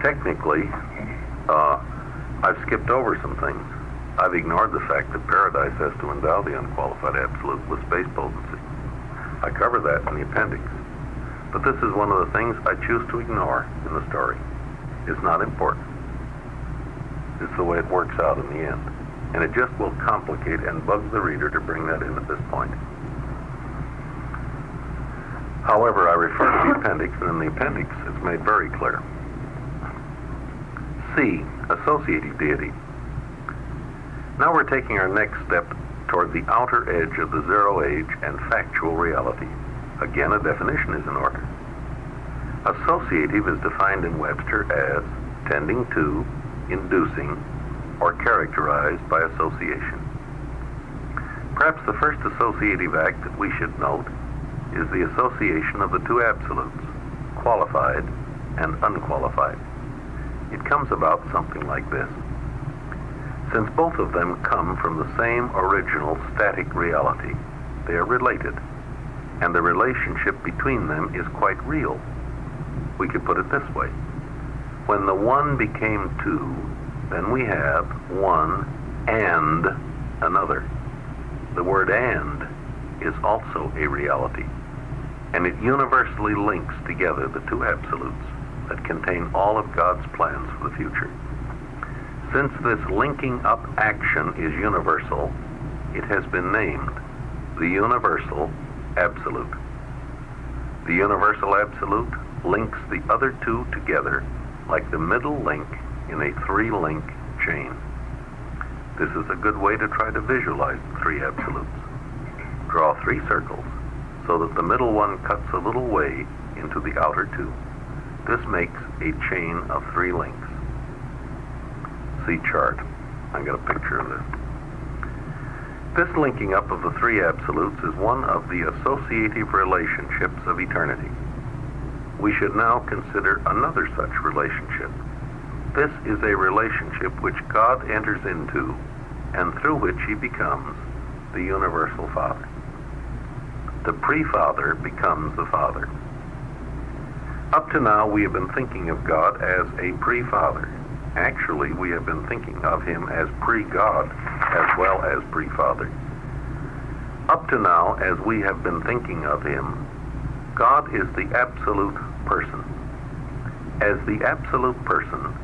technically, I've skipped over some things. I've ignored the fact that paradise has to endow the unqualified absolute with space potency. I cover that in the appendix. But this is one of the things I choose to ignore in the story. It's not important. It's the way it works out in the end. And it just will complicate and bug the reader to bring that in at this point. However, I refer to the appendix, and in the appendix it's made very clear. C, associative deity. Now we're taking our next step toward the outer edge of the zero age and factual reality. Again, a definition is in order. Associative is defined in Webster as tending to, inducing, or characterized by association. Perhaps the first associative act that we should note is the association of the two absolutes, qualified and unqualified. It comes about something like this. Since both of them come from the same original static reality, they are related, and the relationship between them is quite real. We could put it this way. When the one became two, then we have one and another. The word "and" is also a reality, and it universally links together the two absolutes that contain all of God's plans for the future. Since this linking up action is universal, it has been named the universal absolute. The universal absolute links the other two together like the middle link in a three-link chain. This is a good way to try to visualize the three absolutes. Draw three circles so that the middle one cuts a little way into the outer two. This makes a chain of three links. See chart. I got a picture of this. This linking up of the three absolutes is one of the associative relationships of eternity. We should now consider another such relationship. This is a relationship which God enters into and through which he becomes the universal Father. The pre-Father becomes the Father. Up to now, we have been thinking of God as a pre-Father. Actually, we have been thinking of him as pre-God as well as pre-Father. Up to now, as we have been thinking of him, God is the absolute person. As the absolute person,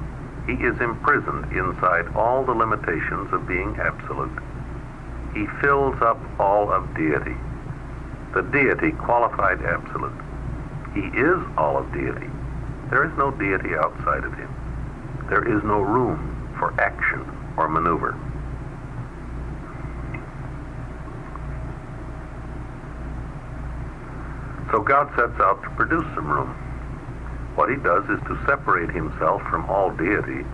he is imprisoned inside all the limitations of being absolute. He fills up all of deity. The deity qualified absolute. He is all of deity. There is no deity outside of him. There is no room for action or maneuver. So God sets out to produce some room. What he does is to separate himself from all deity,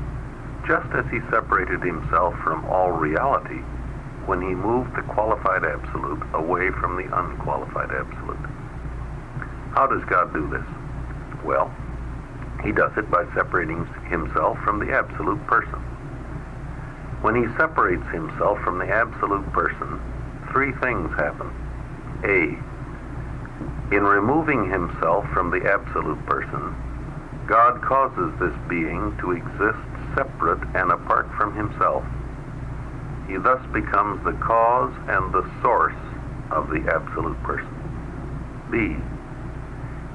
just as he separated himself from all reality when he moved the qualified absolute away from the unqualified absolute. How does God do this? Well, he does it by separating himself from the absolute person. When he separates himself from the absolute person, three things happen. A, in removing himself from the absolute person, God causes this being to exist separate and apart from himself. He thus becomes the cause and the source of the absolute person. B,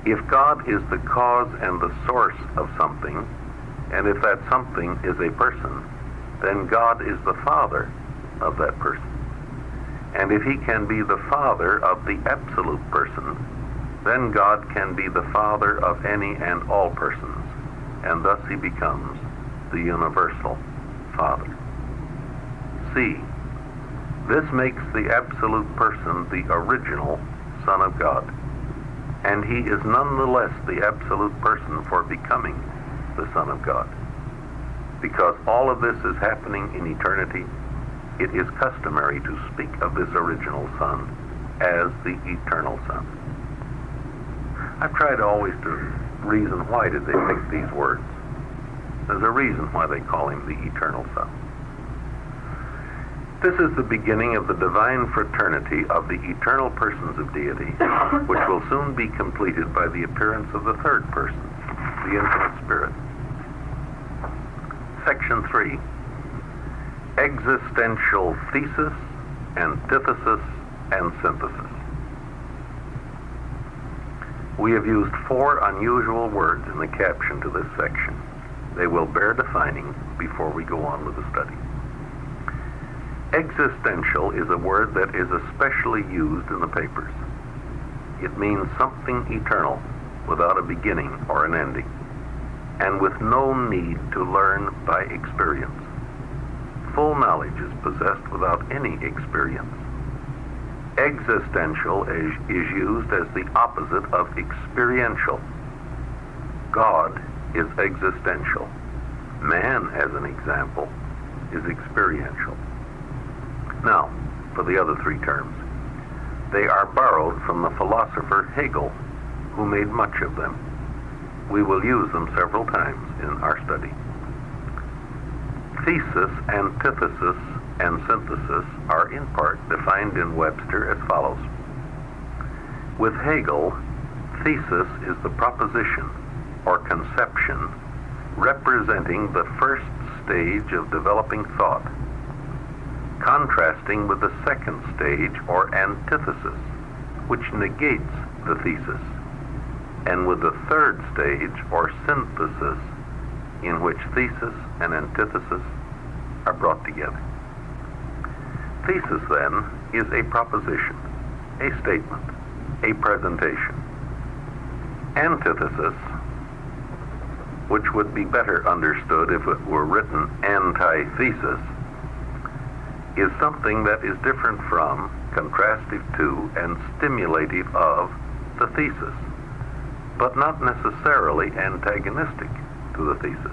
if God is the cause and the source of something, and if that something is a person, then God is the Father of that person. And if he can be the Father of the absolute person, then God can be the Father of any and all persons, and thus he becomes the universal Father. C, this makes the absolute person the original Son of God. And he is nonetheless the absolute person for becoming the Son of God. Because all of this is happening in eternity, it is customary to speak of this original Son as the eternal Son. I've tried always to reason why did they pick these words. There's a reason why they call him the eternal Son. This is the beginning of the divine fraternity of the eternal persons of deity, which will soon be completed by the appearance of the third person, the infinite Spirit. Section 3, existential thesis, antithesis, and synthesis. We have used 4 unusual words in the caption to this section. They will bear defining before we go on with the study. Existential is a word that is especially used in the papers. It means something eternal, without a beginning or an ending, and with no need to learn by experience. Full knowledge is possessed without any experience. Existential is used as the opposite of experiential. God is existential. Man, as an example, is experiential. Now, for the other 3 terms. They are borrowed from the philosopher Hegel, who made much of them. We will use them several times in our study. Thesis, antithesis, and synthesis are in part defined in Webster as follows. With Hegel, thesis is the proposition or conception representing the first stage of developing thought, contrasting with the second stage or antithesis, which negates the thesis, and with the third stage or synthesis, in which thesis and antithesis are brought together. Thesis, then, is a proposition, a statement, a presentation. Antithesis, which would be better understood if it were written antithesis, is something that is different from, contrastive to, and stimulative of the thesis, but not necessarily antagonistic to the thesis.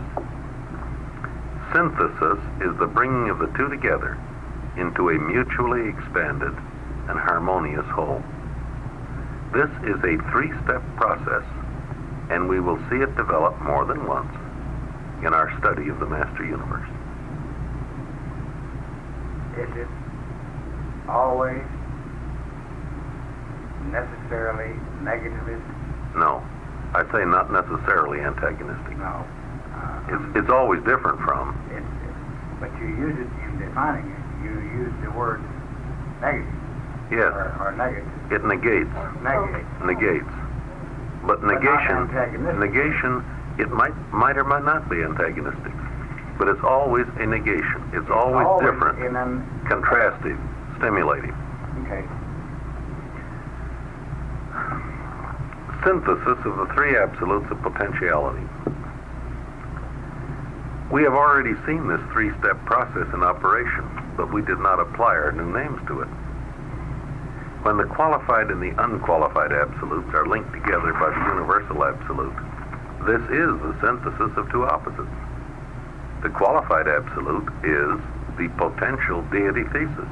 Synthesis is the bringing of the 2 together into a mutually expanded and harmonious whole. This is a 3-step process, and we will see it develop more than once in our study of the Master Universe. Is it always necessarily negativistic? No, I say not necessarily antagonistic. No. It's always different from. But you use it in defining it. You use the word negative. Yes. Or negative. It negates. Negates. But negation, it might or might not be antagonistic. But it's always a negation. It's always different, contrastive, stimulating. Okay. Synthesis of the 3 absolutes of potentiality. We have already seen this 3-step process in operation, but we did not apply our new names to it. When the qualified and the unqualified absolutes are linked together by the universal absolute, this is the synthesis of 2 opposites. The qualified absolute is the potential deity thesis.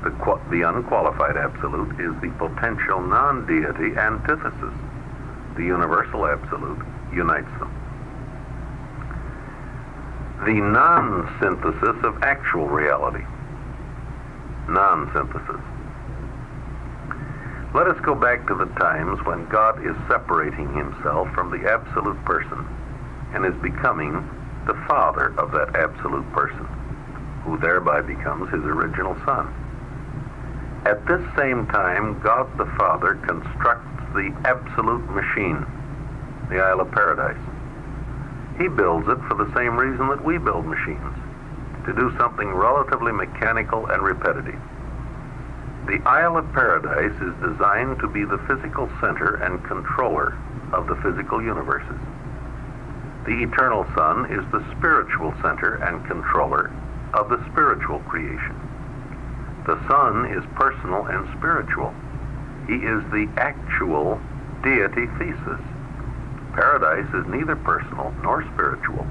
The unqualified absolute is the potential non-deity antithesis. The universal absolute unites them. The non-synthesis of actual reality. Non-synthesis. Let us go back to the times when God is separating himself from the absolute person and is becoming the Father of that absolute person, who thereby becomes his original Son. At this same time, God the Father constructs the absolute machine, the Isle of Paradise. He builds it for the same reason that we build machines, to do something relatively mechanical and repetitive. The Isle of Paradise is designed to be the physical center and controller of the physical universes. The eternal Son is the spiritual center and controller of the spiritual creation. The Son is personal and spiritual. He is the actual deity thesis. Paradise is neither personal nor spiritual.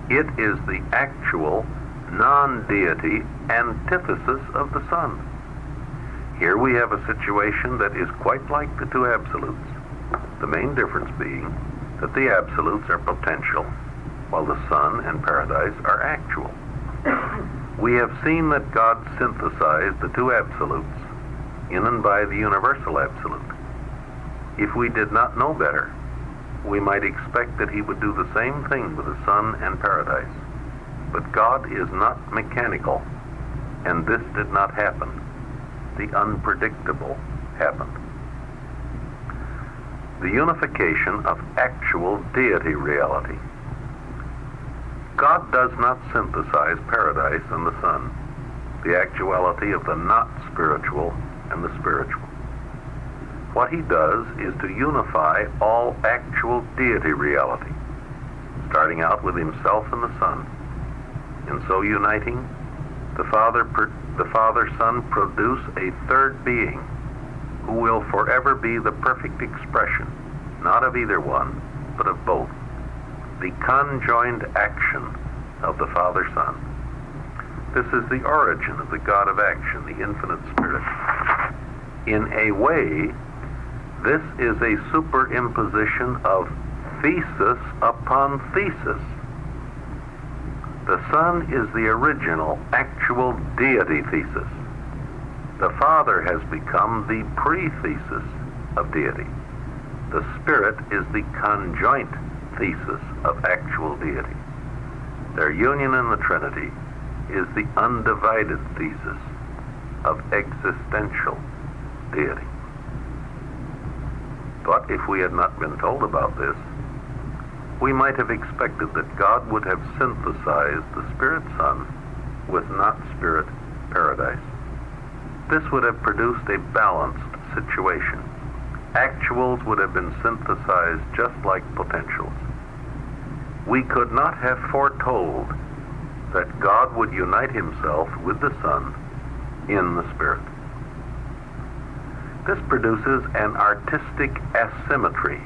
It is the actual non-deity antithesis of the Son. Here we have a situation that is quite like the 2 absolutes, the main difference being that the absolutes are potential, while the Son and Paradise are actual. We have seen that God synthesized the 2 absolutes in and by the universal absolute. If we did not know better, we might expect that he would do the same thing with the Son and Paradise. But God is not mechanical, and this did not happen. The unpredictable happened. The unification of actual deity reality. God does not synthesize paradise and the sun, the actuality of the not spiritual and the spiritual. What he does is to unify all actual deity reality, starting out with himself and the Son. In so uniting, the Father-Son produce a third being who will forever be the perfect expression, not of either one, but of both, the conjoined action of the Father-Son. This is the origin of the God of action, the infinite Spirit. In a way, this is a superimposition of thesis upon thesis. The Son is the original, actual deity thesis. The Father has become the pre-thesis of deity. The Spirit is the conjoint thesis of actual deity. Their union in the Trinity is the undivided thesis of existential deity. But if we had not been told about this, we might have expected that God would have synthesized the Spirit Son with not Spirit paradise. This would have produced a balanced situation. Actuals would have been synthesized just like potentials. We could not have foretold that God would unite himself with the Son in the Spirit. This produces an artistic asymmetry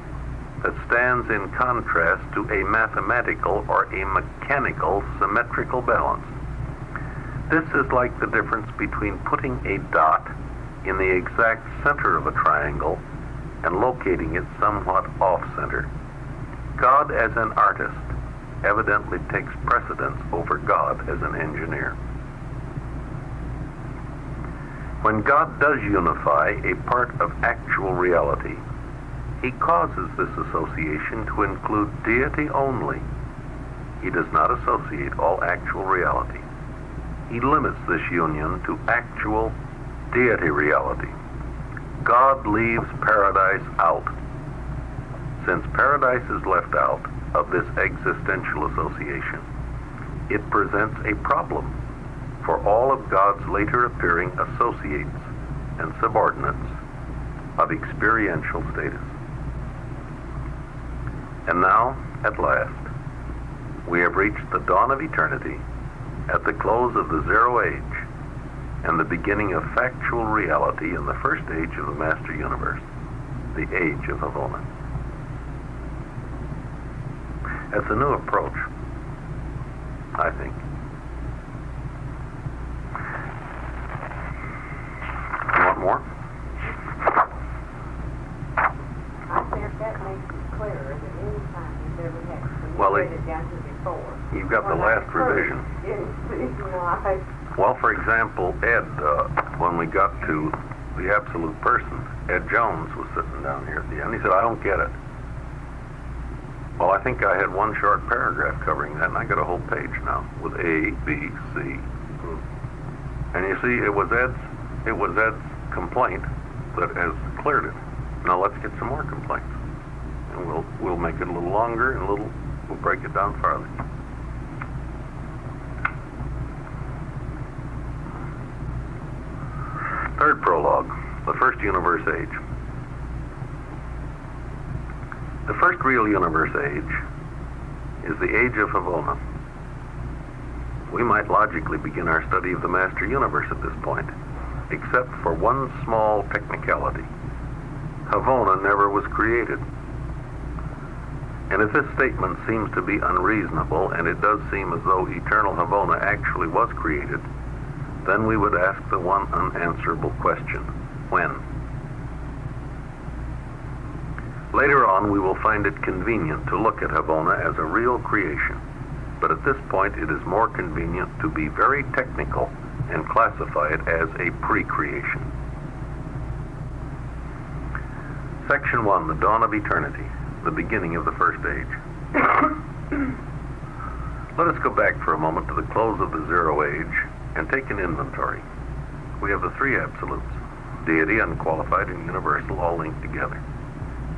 that stands in contrast to a mathematical or a mechanical symmetrical balance. This is like the difference between putting a dot in the exact center of a triangle and locating it somewhat off-center. God as an artist evidently takes precedence over God as an engineer. When God does unify a part of actual reality, he causes this association to include deity only. He does not associate all actual reality. He limits this union to actual deity reality. God leaves paradise out. Since paradise is left out of this existential association, it presents a problem for all of God's later appearing associates and subordinates of experiential status. And now, at last, we have reached the dawn of eternity, at the close of the Zero Age, and the beginning of factual reality in the first age of the Master Universe, the age of Havona. That's a new approach, I think. You want more? I think that makes it clearer than any time you've ever had. Well, read it down to before. You've got the last revision. Well, for example, Ed, when we got to the absolute person, Ed Jones was sitting down here at the end. He said, I don't get it. Well, I think I had one short paragraph covering that, and I got a whole page now with A, B, C. And you see, it was Ed's complaint that has cleared it. Now let's get some more complaints, and we'll make it a little longer and we'll break it down farther. Third prologue, the first universe age. The first real universe age is the age of Havona. We might logically begin our study of the Master Universe at this point, except for one small technicality. Havona never was created. And if this statement seems to be unreasonable, and it does seem as though eternal Havona actually was created, then we would ask the one unanswerable question: when? Later on, we will find it convenient to look at Havona as a real creation, but at this point it is more convenient to be very technical and classify it as a pre-creation. Section 1, the dawn of eternity, the beginning of the first age. Let us go back for a moment to the close of the Zero Age and take an inventory. We have the three absolutes: deity, unqualified, and universal, all linked together.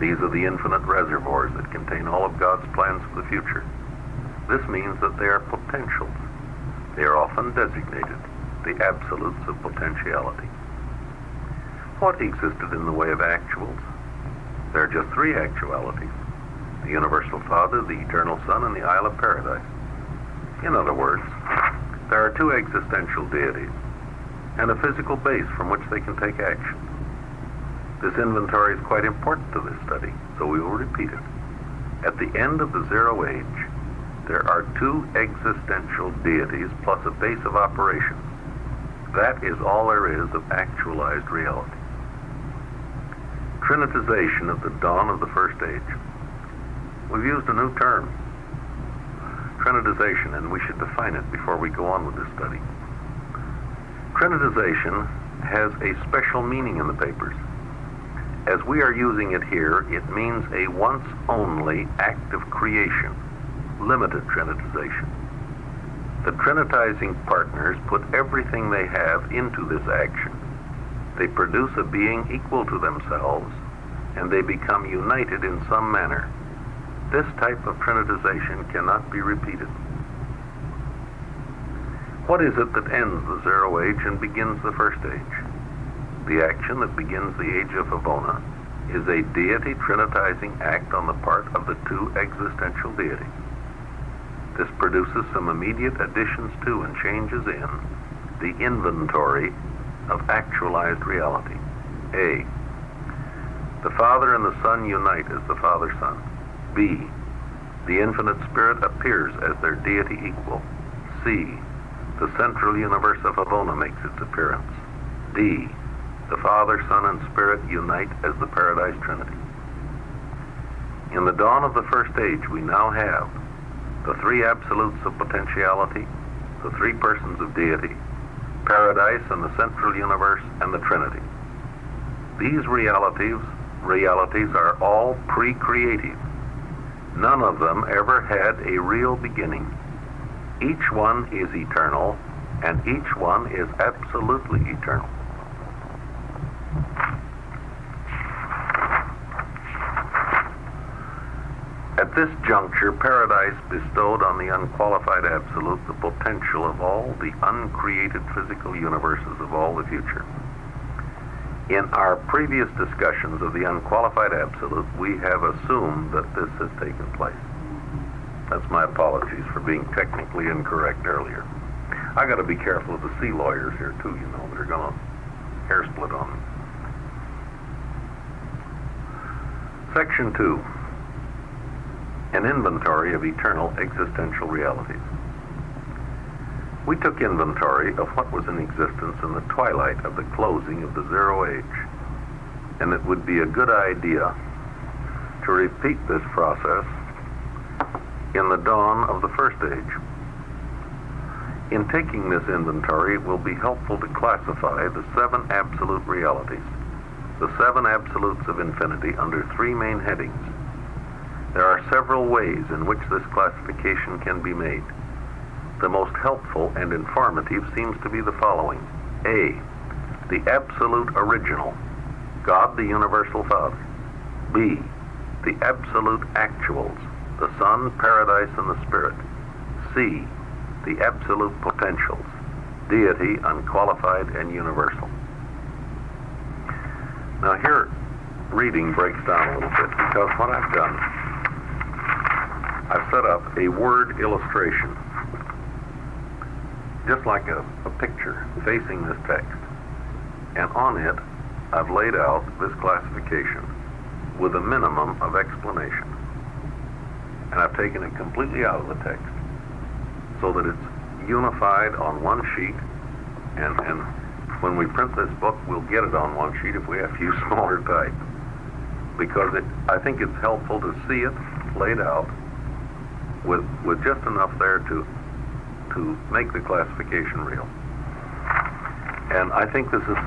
These are the infinite reservoirs that contain all of God's plans for the future. This means that they are potentials. They are often designated the absolutes of potentiality. What existed in the way of actuals? There are just three actualities: the universal Father, the eternal Son, and the Isle of Paradise. In other words, there are two existential deities and a physical base from which they can take action. This inventory is quite important to this study, so we will repeat it. At the end of the Zero Age, there are two existential deities plus a base of operations. That is all there is of actualized reality. Trinitization at the dawn of the first age. We've used a new term, trinitization, and we should define it before we go on with this study. Trinitization has a special meaning in the papers. As we are using it here, it means a once-only act of creation, limited trinitization. The trinitizing partners put everything they have into this action. They produce a being equal to themselves, and they become united in some manner. This type of trinitization cannot be repeated. What is it that ends the Zero Age and begins the First Age? The action that begins the Age of Havona is a deity trinitizing act on the part of the two existential deities. This produces some immediate additions to and changes in the inventory of actualized reality. A. The Father and the Son unite as the Father-Son. B. The Infinite Spirit appears as their deity equal. C. The central universe of Havona makes its appearance. D. The Father, Son, and Spirit unite as the Paradise Trinity. In the dawn of the First Age, we now have the three absolutes of potentiality, the three persons of deity, Paradise and the central universe, and the Trinity. These realities are all pre-creative. None of them ever had a real beginning. Each one is eternal, and each one is absolutely eternal. At this juncture, Paradise bestowed on the unqualified absolute the potential of all the uncreated physical universes of all the future. In our previous discussions of the unqualified absolute, we have assumed that this has taken place. That's my apologies for being technically incorrect earlier. I got to be careful of the sea lawyers here too, you know. They're going to hair split on me. Section 2. An inventory of eternal existential realities. We took inventory of what was in existence in the twilight of the closing of the Zero Age, and it would be a good idea to repeat this process in the dawn of the First Age. In taking this inventory, it will be helpful to classify the seven absolute realities, the seven absolutes of infinity, under three main headings. There are several ways in which this classification can be made. The most helpful and informative seems to be the following. A. The absolute original, God the Universal Father. B. The absolute actuals, the Son, Paradise, and the Spirit. C. The absolute potentials, deity, unqualified, and universal. Now here, reading breaks down a little bit, because what I've done, I've set up a word illustration, just like a picture facing this text. And on it, I've laid out this classification with a minimum of explanation. And I've taken it completely out of the text so that it's unified on one sheet. And when we print this book, we'll get it on one sheet if we have to use smaller type. Because I think it's helpful to see it laid out with just enough there to make the classification real. And I think this is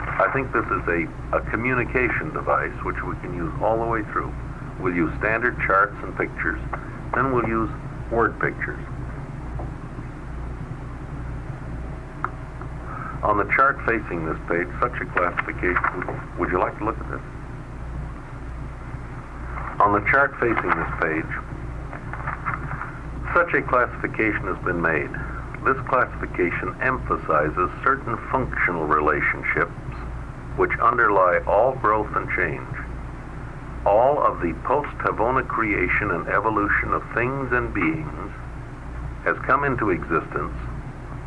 a communication device which we can use all the way through. We'll use standard charts and pictures, then we'll use word pictures. On the chart facing this page, such a classification, would you like to look at this? On the chart facing this page, such a classification has been made. This classification emphasizes certain functional relationships which underlie all growth and change. All of the post-Havona creation and evolution of things and beings has come into existence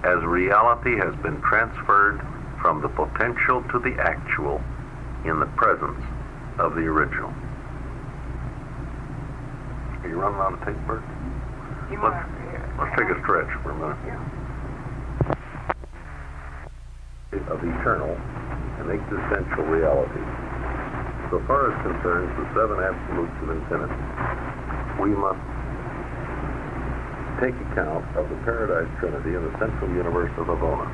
as reality has been transferred from the potential to the actual in the presence of the original. Are you running out of tape, Bert? Let's take a stretch for a minute. Of eternal and existential reality. So far as concerns the seven absolutes of infinity, we must take account of the Paradise Trinity and the central universe of Havona.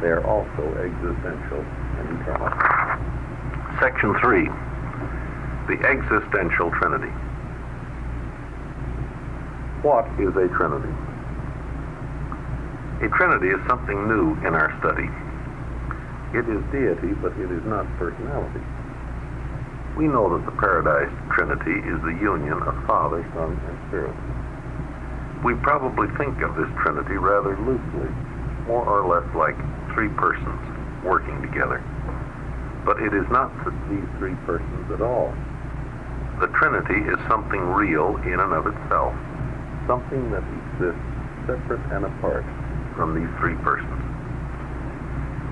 They are also existential and eternal. Section 3, the existential Trinity. What is a Trinity? A Trinity is something new in our study. It is deity, but it is not personality. We know that the Paradise Trinity is the union of Father, Son, and Spirit. We probably think of this Trinity rather loosely, more or less like three persons working together. But it is not these three persons at all. The Trinity is something real in and of itself, something that exists separate and apart from these three persons.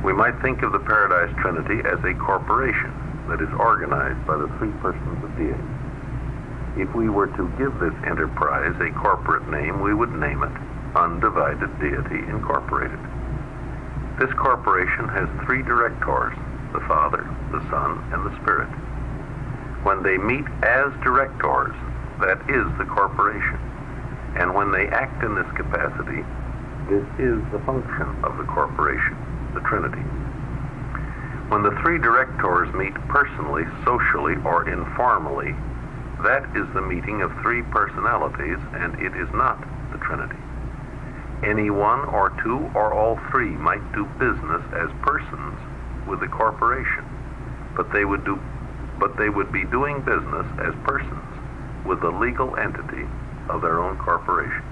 We might think of the Paradise Trinity as a corporation that is organized by the three persons of deity. If we were to give this enterprise a corporate name, we would name it Undivided Deity Incorporated. This corporation has three directors, the Father, the Son, and the Spirit. When they meet as directors, that is the corporation. And when they act in this capacity, this is the function of the corporation, the Trinity. When the three directors meet personally, socially, or informally, that is the meeting of three personalities, and it is not the Trinity. Any one or two or all three might do business as persons with the corporation, but they would be doing business as persons with the legal entity of their own corporation.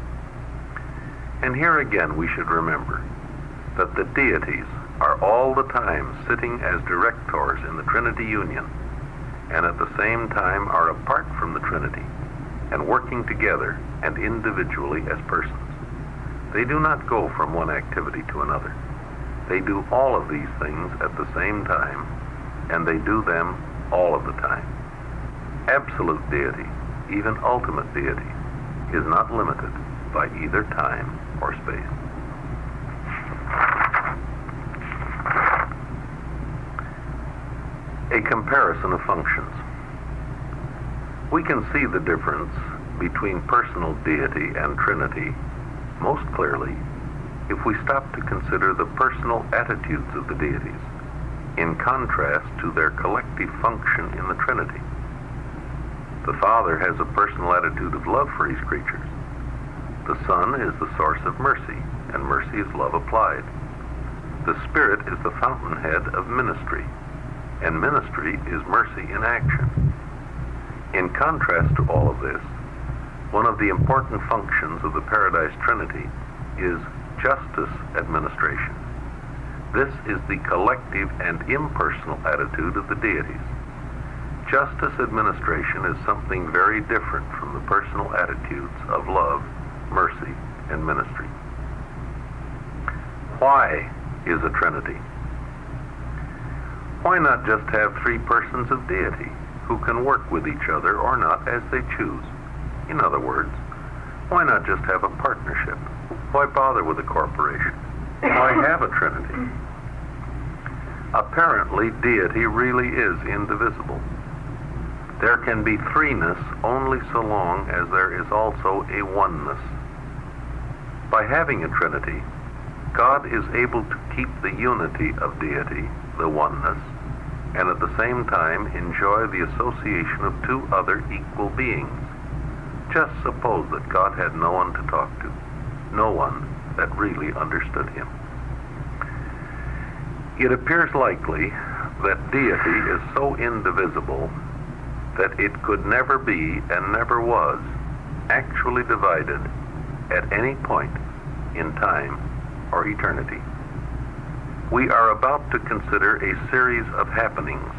And here again we should remember that the deities are all the time sitting as directors in the Trinity Union, and at the same time are apart from the Trinity and working together and individually as persons. They do not go from one activity to another. They do all of these things at the same time, and they do them all of the time. Absolute deity, even ultimate deity, is not limited by either time or space. A comparison of functions. We can see the difference between personal deity and Trinity most clearly if we stop to consider the personal attitudes of the deities in contrast to their collective function in the Trinity. The Father has a personal attitude of love for his creatures. The Son is the source of mercy, and mercy is love applied. The Spirit is the fountainhead of ministry, and ministry is mercy in action. In contrast to all of this, one of the important functions of the Paradise Trinity is justice administration. This is the collective and impersonal attitude of the deities. Justice administration is something very different from the personal attitudes of love, mercy, and ministry. Why is a Trinity? Why not just have three persons of deity who can work with each other or not as they choose? In other words, why not just have a partnership? Why bother with a corporation? Why have a Trinity? Apparently, deity really is indivisible. There can be threeness only so long as there is also a oneness. By having a Trinity, God is able to keep the unity of deity, the oneness, and at the same time enjoy the association of two other equal beings. Just suppose that God had no one to talk to, no one that really understood him. It appears likely that deity is so indivisible that it could never be and never was actually divided at any point in time or eternity. We are about to consider a series of happenings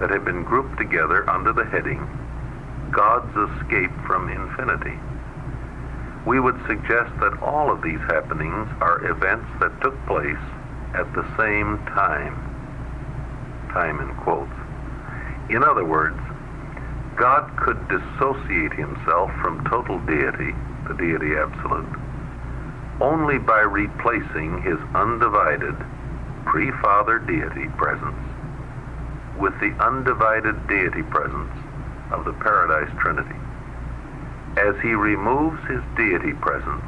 that have been grouped together under the heading God's Escape from Infinity. We would suggest that all of these happenings are events that took place at the same time. Time in quotes. In other words, God could dissociate himself from total deity, the deity absolute, only by replacing his undivided pre-Father deity presence with the undivided deity presence of the Paradise Trinity. As he removes his deity presence,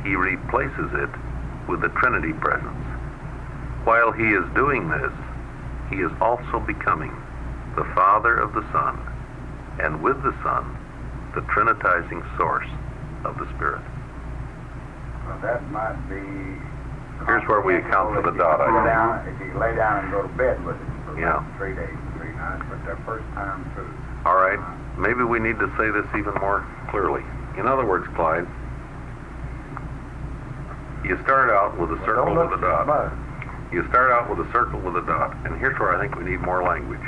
he replaces it with the Trinity presence. While he is doing this, he is also becoming the Father of the Son, and with the Son, the Trinitizing source of the Spirit. Well, that might be... Here's where we account for the dot. If you lay down and go to bed with it for Yeah. 3 days and 3 nights, but the first time through. All right, maybe we need to say this even more clearly. In other words, Clyde, you start out with a circle with a dot. You start out with a circle with a dot, and here's where I think we need more language.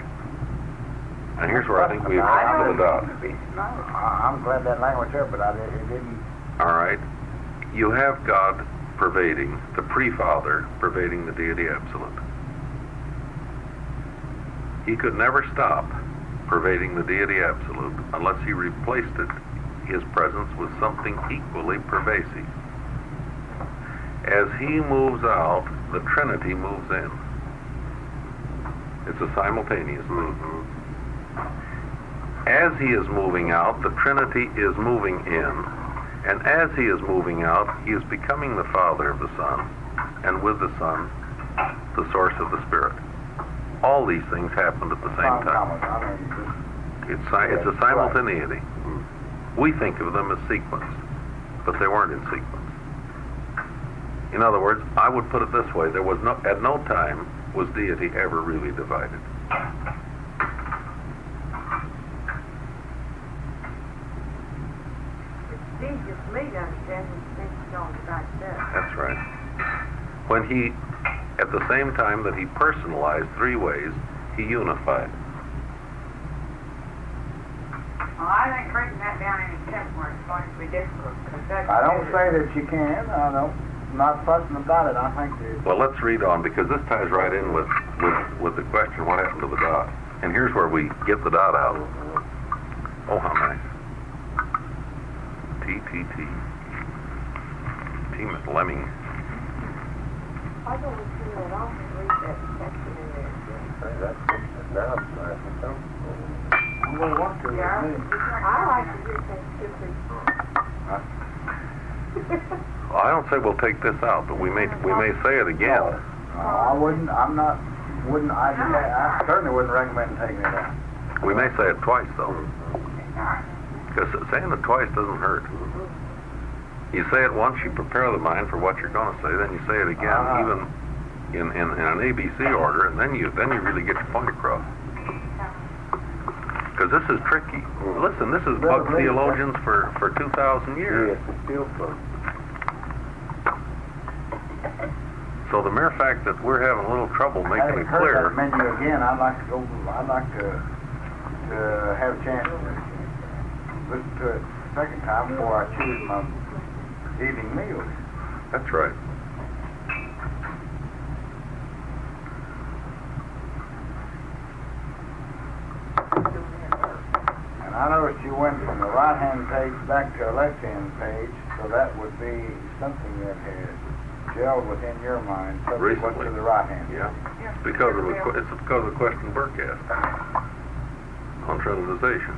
And here's where I think we account for the dot. No, I'm glad that language there, but it didn't... All right, you have God pervading, the pre-Father pervading the deity absolute. He could never stop pervading the deity absolute unless he replaced it, his presence, with something equally pervasive. As he moves out, the Trinity moves in. It's a simultaneous thing. As he is moving out, the Trinity is moving in. And as he is moving out, he is becoming the Father of the Son, and with the Son, the source of the Spirit. All these things happened at the same time. It's a simultaneity. We think of them as sequence, but they weren't in sequence. In other words, I would put it this way: there was at no time was deity ever really divided. It's easier for me to understand when you think it's going to divide itself. That's right. When he, at the same time that he personalized 3 ways, he unified. Well, I think breaking that down in a temper is going to be difficult. I don't say that you can. I'm not fussing about it. I think that... Well, let's read on, because this ties right in with the question, what happened to the dot? And here's where we get the dot out. Oh, how nice. TTT. T. Lemming. I don't want to turn that off and read that section in there. I'm going to want to. Yeah, I like to hear things different. Well, I don't say we'll take this out, but we may say it again. I wouldn't. I certainly wouldn't recommend taking it out. We may say it twice, though. Because saying it twice doesn't hurt. You say it once, you prepare the mind for what you're going to say, then you say it again, even in an ABC order, and then you really get your point across. Because this is tricky. Listen, this has bugged theologians for 2,000 years. Yes, it's still fun. So the mere fact that we're having a little trouble making it clear. That menu again. I'd like to have a chance to listen to it a second time before I choose my evening meal. That's right. And I noticed you went from the right-hand page back to a left-hand page, so that would be something that has gelled within your mind. Something went to the right-hand. Yeah. It's because of the question Burke asked on trinitization.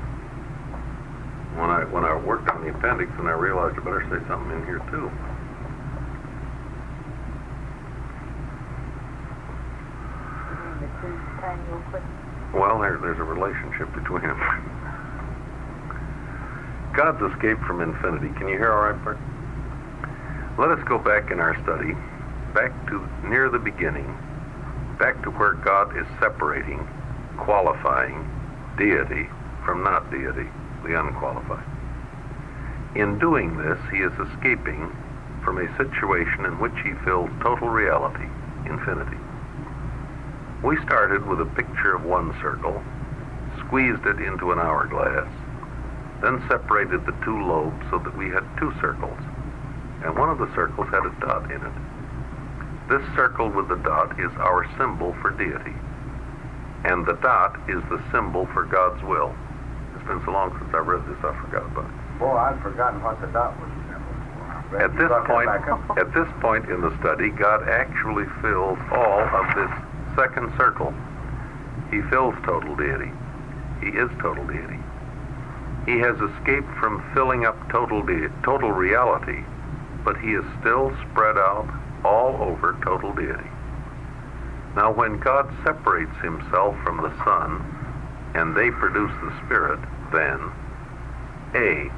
When I worked on the appendix, and I realized I better say something in here too. Well, there's a relationship between them. God's escape from infinity. Can you hear all right, Bert? Let us go back in our study, back to near the beginning, back to where God is separating, qualifying deity from not deity, the unqualified. In doing this, he is escaping from a situation in which he fills total reality, infinity. We started with a picture of one circle, squeezed it into an hourglass, then separated the two lobes so that we had two circles, and one of the circles had a dot in it. This circle with the dot is our symbol for deity, and the dot is the symbol for God's will. It's been so long since I read this, I forgot about it. Boy, I'd forgotten what the dot was the symbol for. At this point in the study, God actually fills all of this second circle. He fills total deity. He is total deity. He has escaped from filling up total reality, but he is still spread out all over total deity. Now, when God separates himself from the Son, and they produce the Spirit, then A,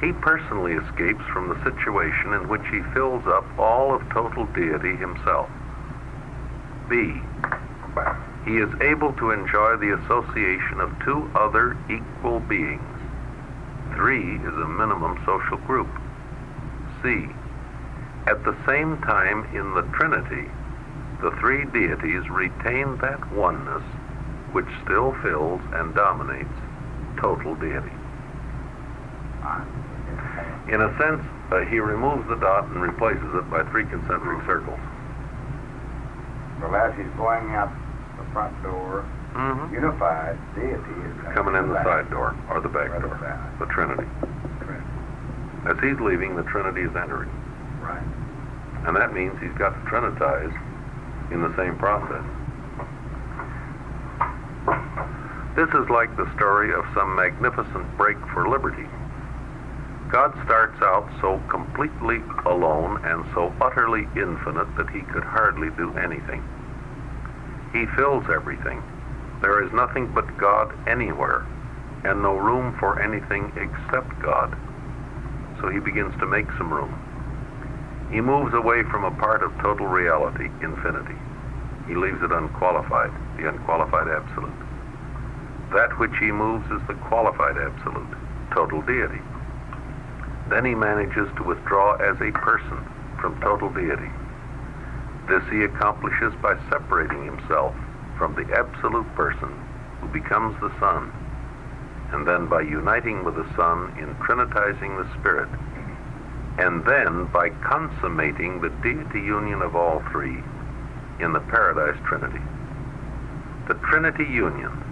he personally escapes from the situation in which he fills up all of total deity himself. B, he is able to enjoy the association of two other equal beings. 3 is a minimum social group. C, at the same time in the Trinity, the three deities retain that oneness which still fills and dominates total deity. In a sense, he removes the dot and replaces it by 3 concentric circles. Well, as he's going out the front door, unified deity is coming in the side door, or the back door, the Trinity. As he's leaving, the Trinity is entering. Right. And that means he's got to trinitize in the same process. This is like the story of some magnificent break for liberty. God starts out so completely alone and so utterly infinite that he could hardly do anything. He fills everything. There is nothing but God anywhere, and no room for anything except God. So he begins to make some room. He moves away from a part of total reality, infinity. He leaves it unqualified, the unqualified absolute. That which he moves is the qualified absolute, total deity. Then he manages to withdraw as a person from total deity. This he accomplishes by separating himself from the absolute person who becomes the Son, and then by uniting with the Son in trinitizing the Spirit, and then by consummating the deity union of all three in the Paradise Trinity. The Trinity union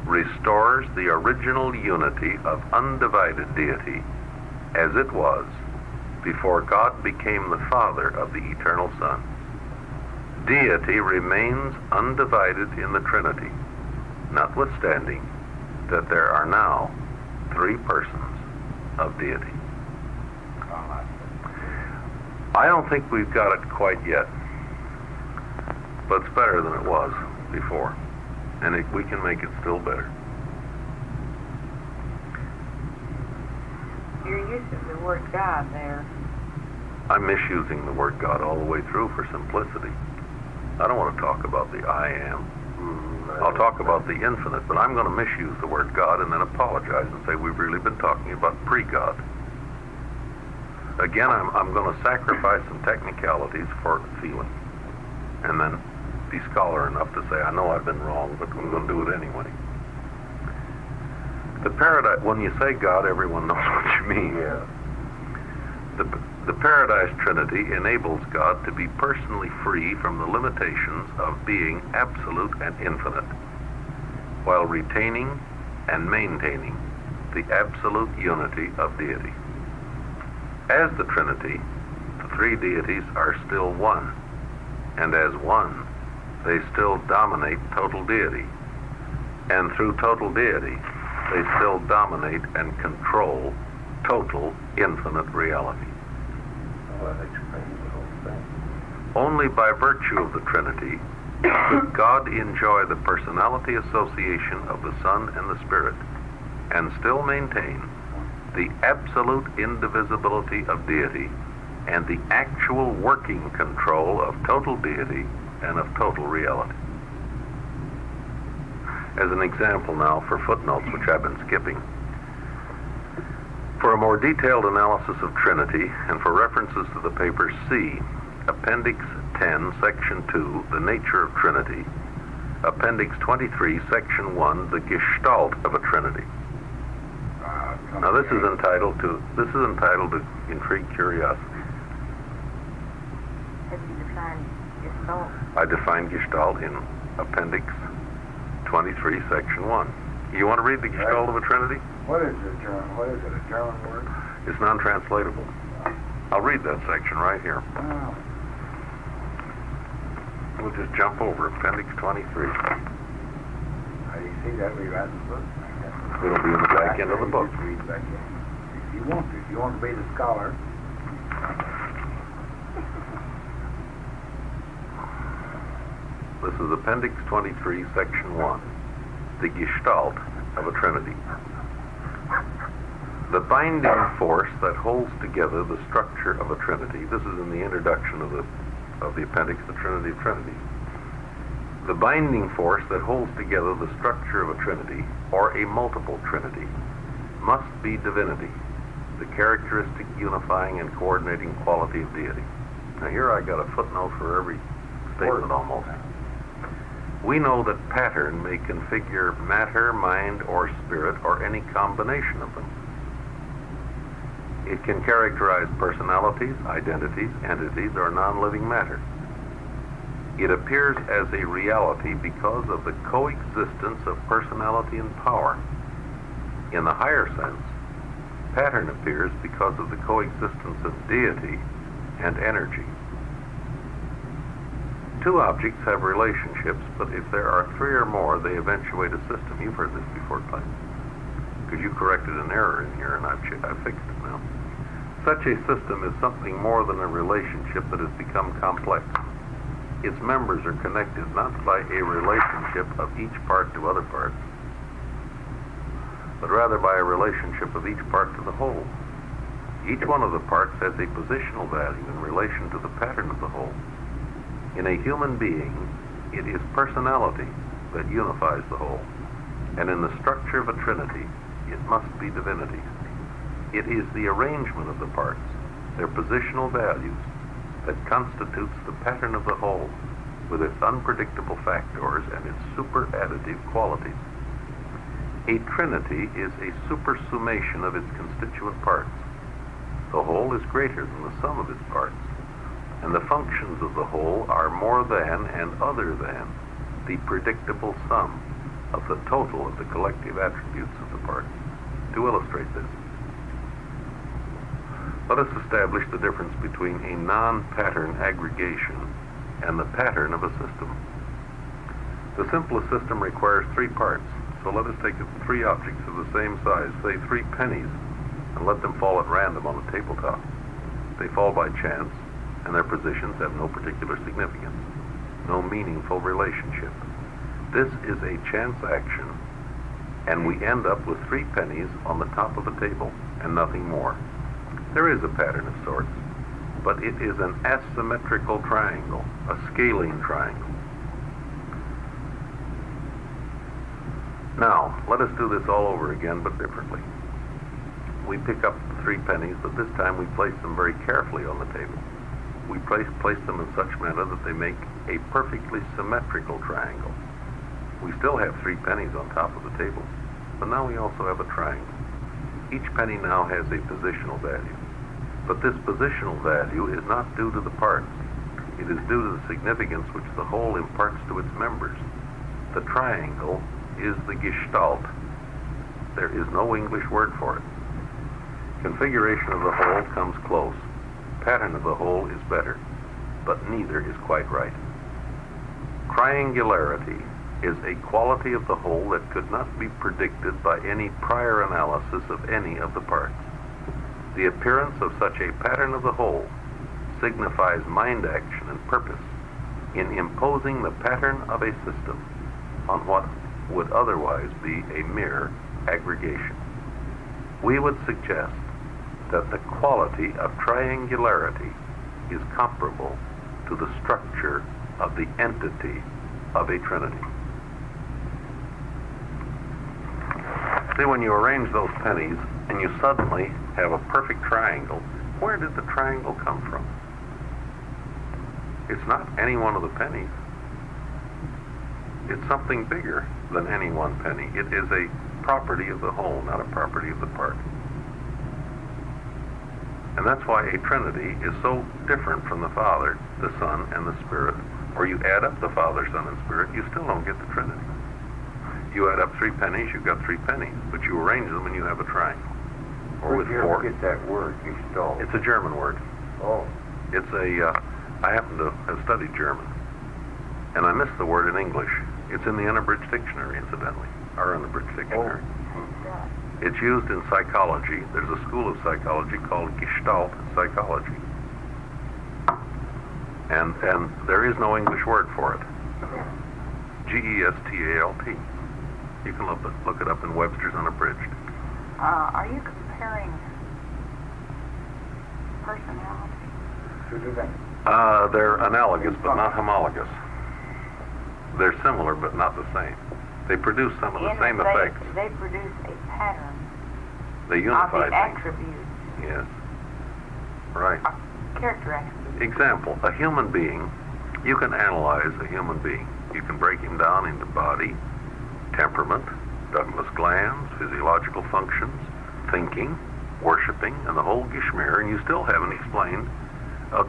restores the original unity of undivided deity as it was before God became the Father of the Eternal Son. Deity remains undivided in the Trinity, notwithstanding that there are now 3 persons of deity. I don't think we've got it quite yet, but it's better than it was before, and we can make it still better. Your use of the word God there. I'm misusing the word God all the way through for simplicity. I don't want to talk about the I am. I'll talk about the infinite, but I'm going to misuse the word God and then apologize and say we've really been talking about pre-God. Again, I'm going to sacrifice some technicalities for feeling, and then be scholar enough to say, I know I've been wrong, but I'm going to do it anyway. The Paradise, when you say God, everyone knows what you mean. Yeah. The Paradise Trinity enables God to be personally free from the limitations of being absolute and infinite, while retaining and maintaining the absolute unity of deity. As the Trinity, the 3 deities are still one, and as one, they still dominate total deity. And through total deity, they still dominate and control total infinite reality. Well, that explains the whole thing. Only by virtue of the Trinity could God enjoy the personality association of the Son and the Spirit, and still maintain the absolute indivisibility of deity and the actual working control of total deity and of total reality. As an example now for footnotes, which I've been skipping. For a more detailed analysis of Trinity, and for references to the paper C, Appendix 10, Section 2, The Nature of Trinity, Appendix 23, Section 1, The Gestalt of a Trinity. Now this is entitled to Intrigue Curiosity. Have you defined Gestalt? I define Gestalt in Appendix 23, Section 1. You want to read the Gestalt of a Trinity? What is it, a German word? It's non-translatable. I'll read that section right here. Oh. We'll just jump over Appendix 23. How do you see that? Read out the book. It'll be in the back end of the book. Just read back in. If you want to. If you want to be the scholar. This is Appendix 23, Section 1. The Gestalt of a Trinity. The binding force that holds together the structure of a Trinity. This is in the introduction of the appendix, The Trinity of Trinities. The binding force that holds together the structure of a Trinity, or a multiple Trinity, must be divinity, the characteristic unifying and coordinating quality of deity. Now here I got a footnote for every statement almost. We know that pattern may configure matter, mind, or spirit, or any combination of them. It can characterize personalities, identities, entities, or non-living matter. It appears as a reality because of the coexistence of personality and power. In the higher sense, pattern appears because of the coexistence of deity and energy. Two objects have relationships, but if there are three or more, they eventuate a system. You've heard this before, Clint, because you corrected an error in here, and I've fixed it now. Such a system is something more than a relationship that has become complex. Its members are connected not by a relationship of each part to other parts, but rather by a relationship of each part to the whole. Each one of the parts has a positional value in relation to the pattern of the whole. In a human being, it is personality that unifies the whole, and in the structure of a Trinity, it must be divinity. It is the arrangement of the parts, their positional values, that constitutes the pattern of the whole, with its unpredictable factors and its superadditive qualities. A Trinity is a supersummation of its constituent parts. The whole is greater than the sum of its parts, and the functions of the whole are more than and other than the predictable sum of the total of the collective attributes of the parts. To illustrate this, let us establish the difference between a non-pattern aggregation and the pattern of a system. The simplest system requires three parts, so let us take three objects of the same size, say 3 pennies, and let them fall at random on the tabletop. They fall by chance, and their positions have no particular significance, no meaningful relationship. This is a chance action, and we end up with 3 pennies on the top of the table, and nothing more. There is a pattern of sorts, but it is an asymmetrical triangle, a scaling triangle. Now, let us do this all over again, but differently. We pick up the 3 pennies, but this time we place them very carefully on the table. We place them in such manner that they make a perfectly symmetrical triangle. We still have 3 pennies on top of the table, but now we also have a triangle. Each penny now has a positional value, but this positional value is not due to the parts. It is due to the significance which the whole imparts to its members. The triangle is the Gestalt. There is no English word for it. Configuration of the whole comes close. Pattern of the whole is better, but neither is quite right. Triangularity is a quality of the whole that could not be predicted by any prior analysis of any of the parts. The appearance of such a pattern of the whole signifies mind action and purpose in imposing the pattern of a system on what would otherwise be a mere aggregation. We would suggest that the quality of triangularity is comparable to the structure of the entity of a trinity. See, when you arrange those pennies and you suddenly have a perfect triangle, where did the triangle come from? It's not any one of the pennies. It's something bigger than any one penny. It is a property of the whole, not a property of the part. And that's why a trinity is so different from the Father, the Son, and the Spirit. Or you add up the Father, Son, and Spirit, you still don't get the Trinity. You add up 3 pennies, you've got 3 pennies, but you arrange them and you have a triangle. Or with 4. Where did you get that word, Gestalt? It's a German word. Oh. It's I happen to have studied German, and I missed the word in English. It's in the Unabridged Dictionary, incidentally, our Unabridged Dictionary. It's used in psychology. There's a school of psychology called Gestalt psychology. And there is no English word for it. G-E-S-T-A-L-T. You can look it up in Webster's Unabridged. Are you comparing personality? Who do that? They're analogous, but not homologous. They're similar, but not the same. They produce some of the same effects. They produce a pattern They of unify the things. attributes, Yes. Right. character attributes. Example, a human being, you can analyze a human being. You can break him down into body, temperament, Douglas glands, physiological functions, thinking, worshiping, and the whole gishmere, and you still haven't explained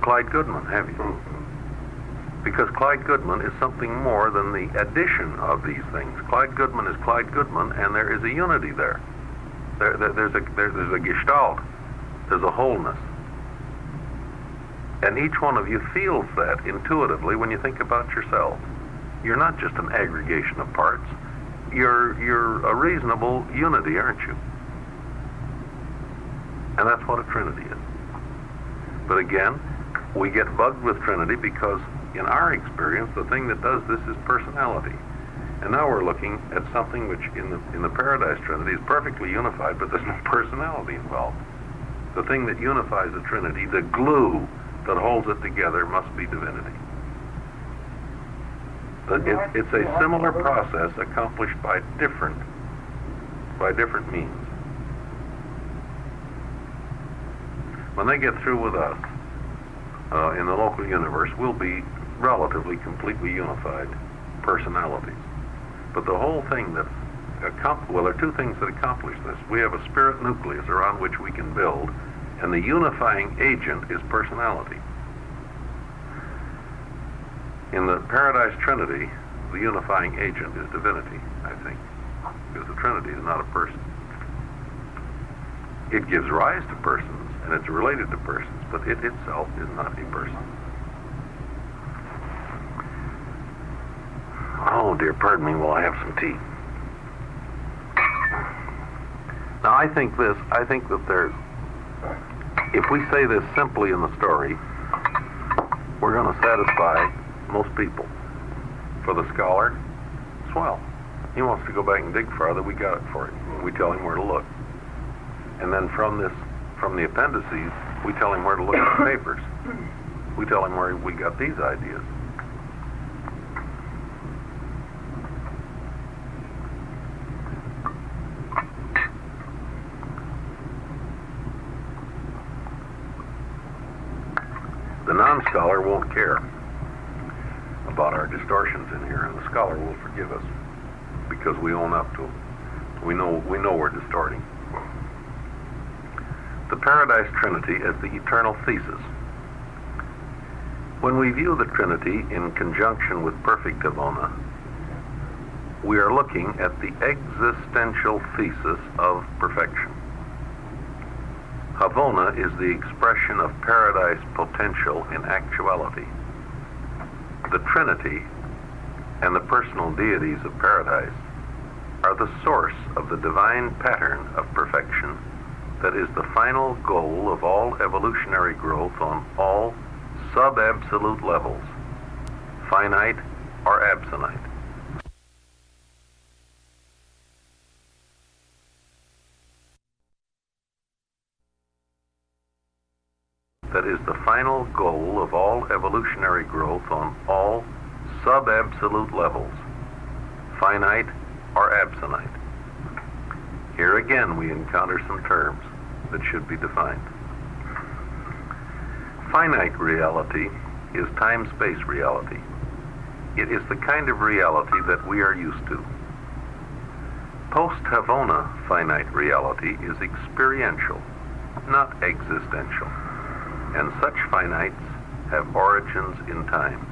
Clyde Goodman, have you? Because Clyde Goodman is something more than the addition of these things. Clyde Goodman is Clyde Goodman, and there is a unity there. There's a gestalt. There's a wholeness. And each one of you feels that intuitively when you think about yourself. You're not just an aggregation of parts. You're a reasonable unity, aren't you? And that's what a trinity is. But again, we get bugged with trinity because in our experience, the thing that does this is personality. And now we're looking at something which in the Paradise Trinity is perfectly unified, but there's no personality involved. The thing that unifies the Trinity, the glue that holds it together, must be divinity. But it's a similar process accomplished by different means. When they get through with us in the local universe, we'll be relatively completely unified personalities. But the whole thing that there are 2 things that accomplish this. We have a spirit nucleus around which we can build, and the unifying agent is personality. In the Paradise Trinity, the unifying agent is divinity, I think, because the Trinity is not a person. It gives rise to persons, and it's related to persons, but it itself is not a person. Oh dear, pardon me while I have some tea. Now I think that there's, if we say this simply in the story, we're going to satisfy most people. For the scholar, swell. He wants to go back and dig farther, we got it for him. We tell him where to look. And then from the appendices, we tell him where to look at the papers. We tell him where we got these ideas. The non-scholar won't care about our distortions in here, and the scholar will forgive us because we own up to them. We know we're distorting. The Paradise Trinity as the eternal thesis. When we view the Trinity in conjunction with perfect Havona, we are looking at the existential thesis of perfection. Havona is the expression of paradise potential in actuality. The Trinity and the personal deities of paradise are the source of the divine pattern of perfection that is the final goal of all evolutionary growth on all sub-absolute levels, finite or absonite. That is the final goal of all evolutionary growth on all sub-absolute levels, finite or absonite. Here again we encounter some terms that should be defined. Finite reality is time-space reality. It is the kind of reality that we are used to. Post-Havona finite reality is experiential, not existential, and such finites have origins in time.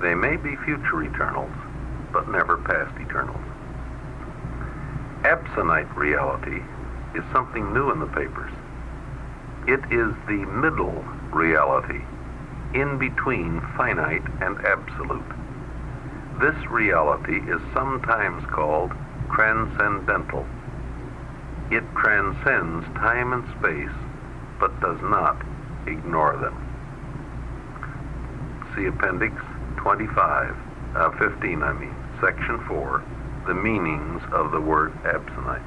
They may be future eternals, but never past eternals. Absonite reality is something new in the papers. It is the middle reality, in between finite and absolute. This reality is sometimes called transcendental. It transcends time and space, but does not ignore them. See Appendix 15, Section 4, the meanings of the word absonite.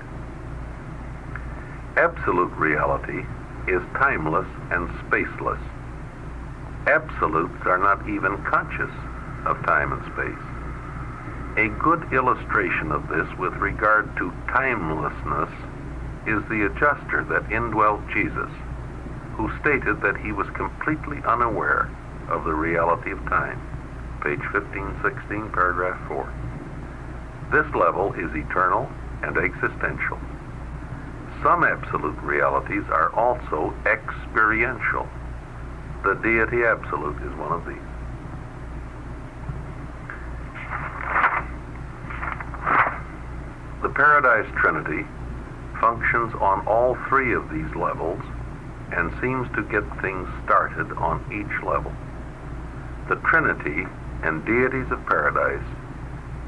Absolute reality is timeless and spaceless. Absolutes are not even conscious of time and space. A good illustration of this with regard to timelessness is the adjuster that indwelt Jesus, who stated that he was completely unaware of the reality of time. Page 1516, paragraph 4. This level is eternal and existential. Some absolute realities are also experiential. The deity absolute is one of these. The Paradise Trinity functions on all three of these levels and seems to get things started on each level. The Trinity and deities of paradise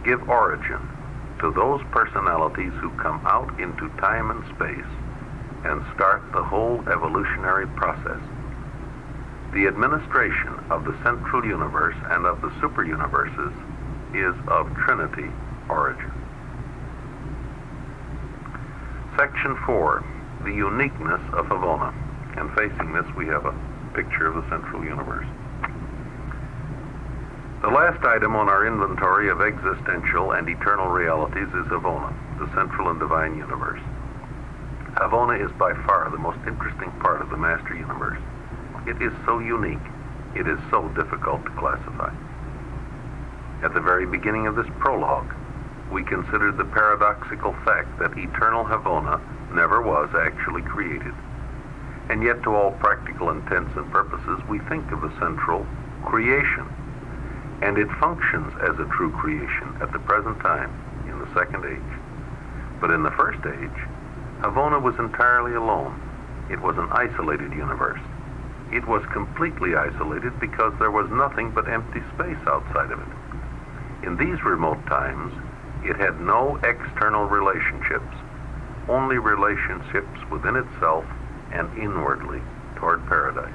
give origin to those personalities who come out into time and space and start the whole evolutionary process. The administration of the central universe and of the superuniverses is of Trinity origin. Section 4, the uniqueness of Havona. And facing this, we have a picture of the central universe. The last item on our inventory of existential and eternal realities is Havona, the central and divine universe. Havona is by far the most interesting part of the master universe. It is so unique, it is so difficult to classify. At the very beginning of this prologue, we considered the paradoxical fact that eternal Havona never was actually created. And yet, to all practical intents and purposes, we think of the central creation. And it functions as a true creation at the present time in the second age. But in the first age, Havona was entirely alone. It was an isolated universe. It was completely isolated because there was nothing but empty space outside of it. In these remote times, it had no external relationships, only relationships within itself and inwardly toward paradise.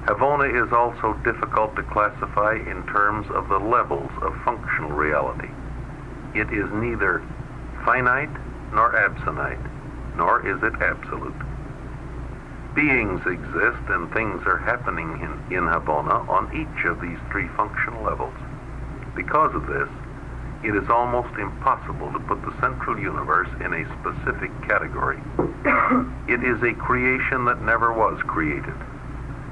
Havona is also difficult to classify in terms of the levels of functional reality. It is neither finite nor absonite, nor is it absolute. Beings exist and things are happening in Havona on each of these three functional levels. Because of this, it is almost impossible to put the central universe in a specific category. It is a creation that never was created.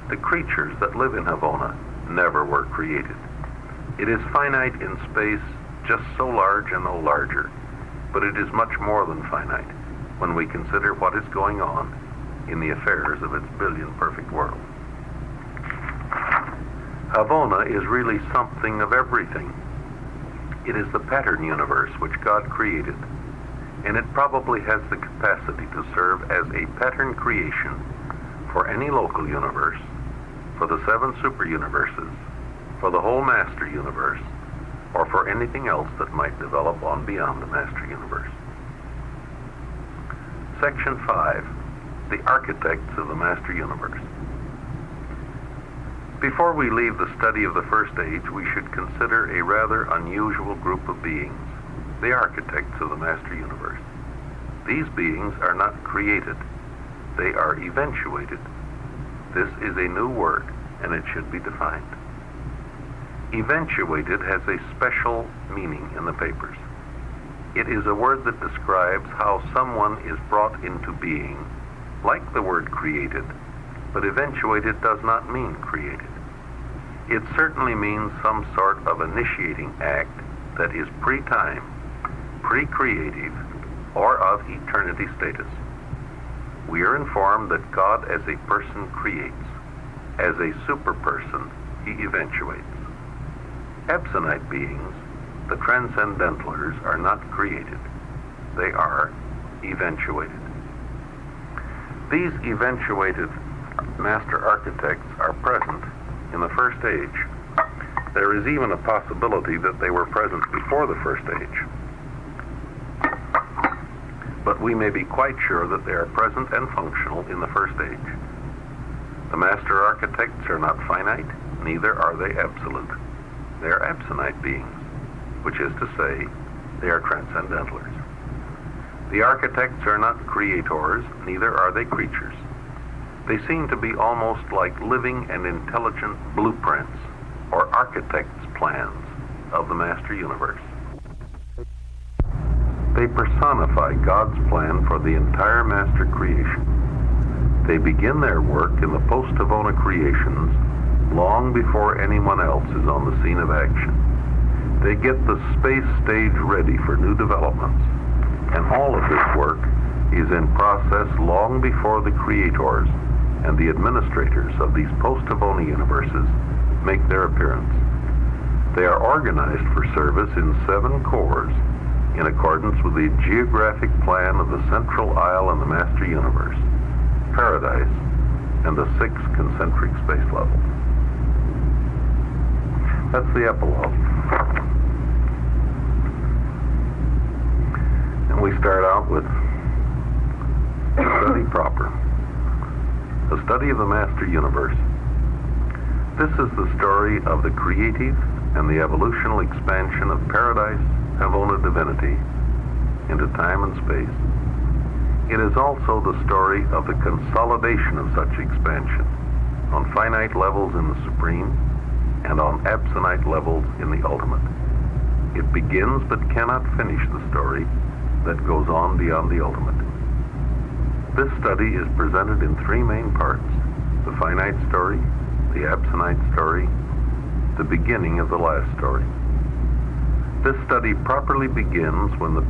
The creatures that live in Havona never were created. It is finite in space, just so large and no larger, but it is much more than finite when we consider what is going on in the affairs of its billion perfect world. Havona is really something of everything. It is the pattern universe which God created, and it probably has the capacity to serve as a pattern creation for any local universe, for the 7 superuniverses, for the whole master universe, or for anything else that might develop on beyond the master universe. Section 5, the architects of the master universe. Before we leave the study of the first age, we should consider a rather unusual group of beings, the architects of the master universe. These beings are not created, they are eventuated. This is a new word, and it should be defined. Eventuated has a special meaning in the papers. It is a word that describes how someone is brought into being, like the word created, but eventuated does not mean created. It certainly means some sort of initiating act that is pre-time, pre-creative, or of eternity status. We are informed that God as a person creates. As a superperson, he eventuates. Epsonite beings, the transcendentalers, are not created. They are eventuated. These eventuated master architects are present in the first age. There is even a possibility that they were present before the first age. But we may be quite sure that they are present and functional in the first age. The master architects are not finite, neither are they absolute. They are epsonite beings, which is to say, they are transcendentalers. The architects are not creators, neither are they creatures. They seem to be almost like living and intelligent blueprints or architects' plans of the master universe. They personify God's plan for the entire master creation. They begin their work in the post-Havona creations long before anyone else is on the scene of action. They get the space stage ready for new developments, and all of this work is in process long before the creators and the administrators of these post-Havona universes make their appearance. They are organized for service in 7 corps in accordance with the geographic plan of the central isle and the master universe, Paradise, and the 6 concentric space levels. That's the epilogue. And we start out with study proper. The study of the master universe. This is the story of the creative and the evolutional expansion of Paradise, Havona divinity, into time and space. It is also the story of the consolidation of such expansion on finite levels in the supreme and on epsonite levels in the ultimate. It begins but cannot finish the story that goes on beyond the ultimate. This study is presented in 3 main parts: the finite story, the epsonite story, the beginning of the last story. This study properly begins when the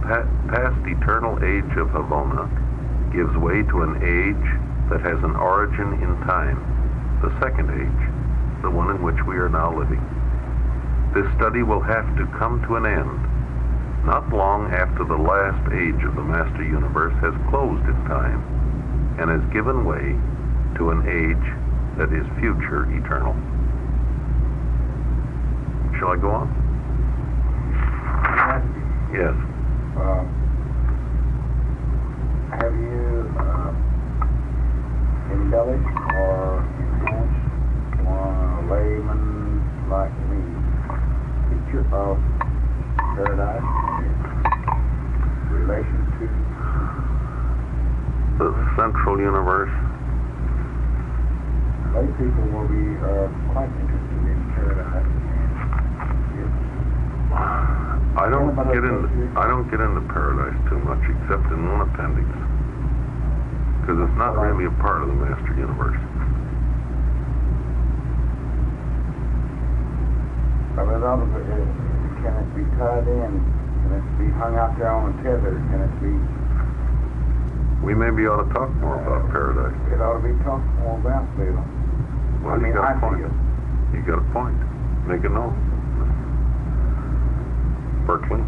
past eternal age of Havona gives way to an age that has an origin in time, the second age, the one in which we are now living. This study will have to come to an end, not long after the last age of the master universe has closed its time and has given way to an age that is future eternal. Shall I go on? Yes. Have you embellished or enhanced one layman like me picture of Paradise in relation to the central universe? Lay people will be quite interested in Paradise. I don't get into Paradise too much, except in one appendix, because it's not really a part of the master universe. Can it be tied in? Can it be hung out there on a tether? Can it be? We maybe ought to talk more about Paradise. It ought to be talked more about, Bill. Well, you got a point. You got a point. Make a note. Berkeley.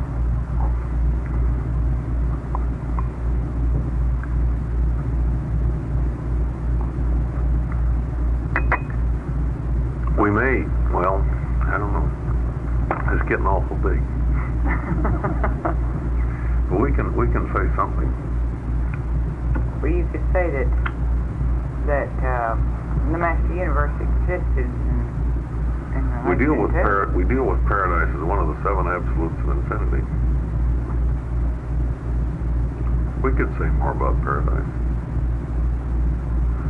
We may, well, I don't know. It's getting awful big. But we can say something. Well, you could say that the master universe existed in the We deal with Paradise as one of the 7 absolutes of infinity. We could say more about Paradise.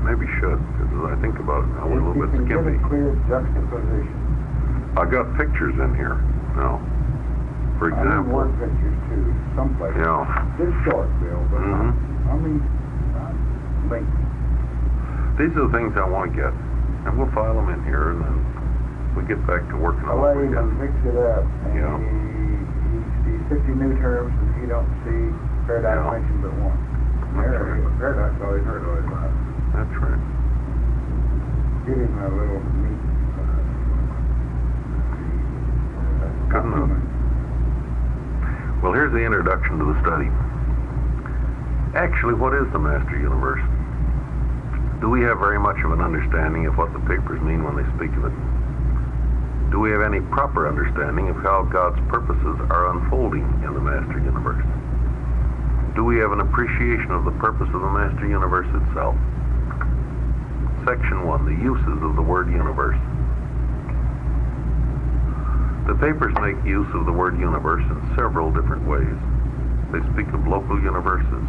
Maybe should, because as I think about it now, we're a little bit skimpy. Get a clear juxtaposition I got pictures in here now. For I need example. word pictures too, someplace. Yeah. Just short, Bill, but I mean, lengthy. These are the things I want to get. And we'll file them in here, and then we get back to working on I'll what let we him got. mix it up. And Yeah. he 50 new terms, and he don't see Paradise Yeah. mentioned but one. That's right. Paradise always heard about it. That's right. Give him a little meat. Good enough. Well, here's the introduction to the study. Actually, what is the Master Universe? Do we have very much of an understanding of what the papers mean when they speak of it? Do we have any proper understanding of how God's purposes are unfolding in the Master Universe? Do we have an appreciation of the purpose of the Master Universe itself? Section 1, the uses of the word universe. The papers make use of the word universe in several different ways. They speak of local universes,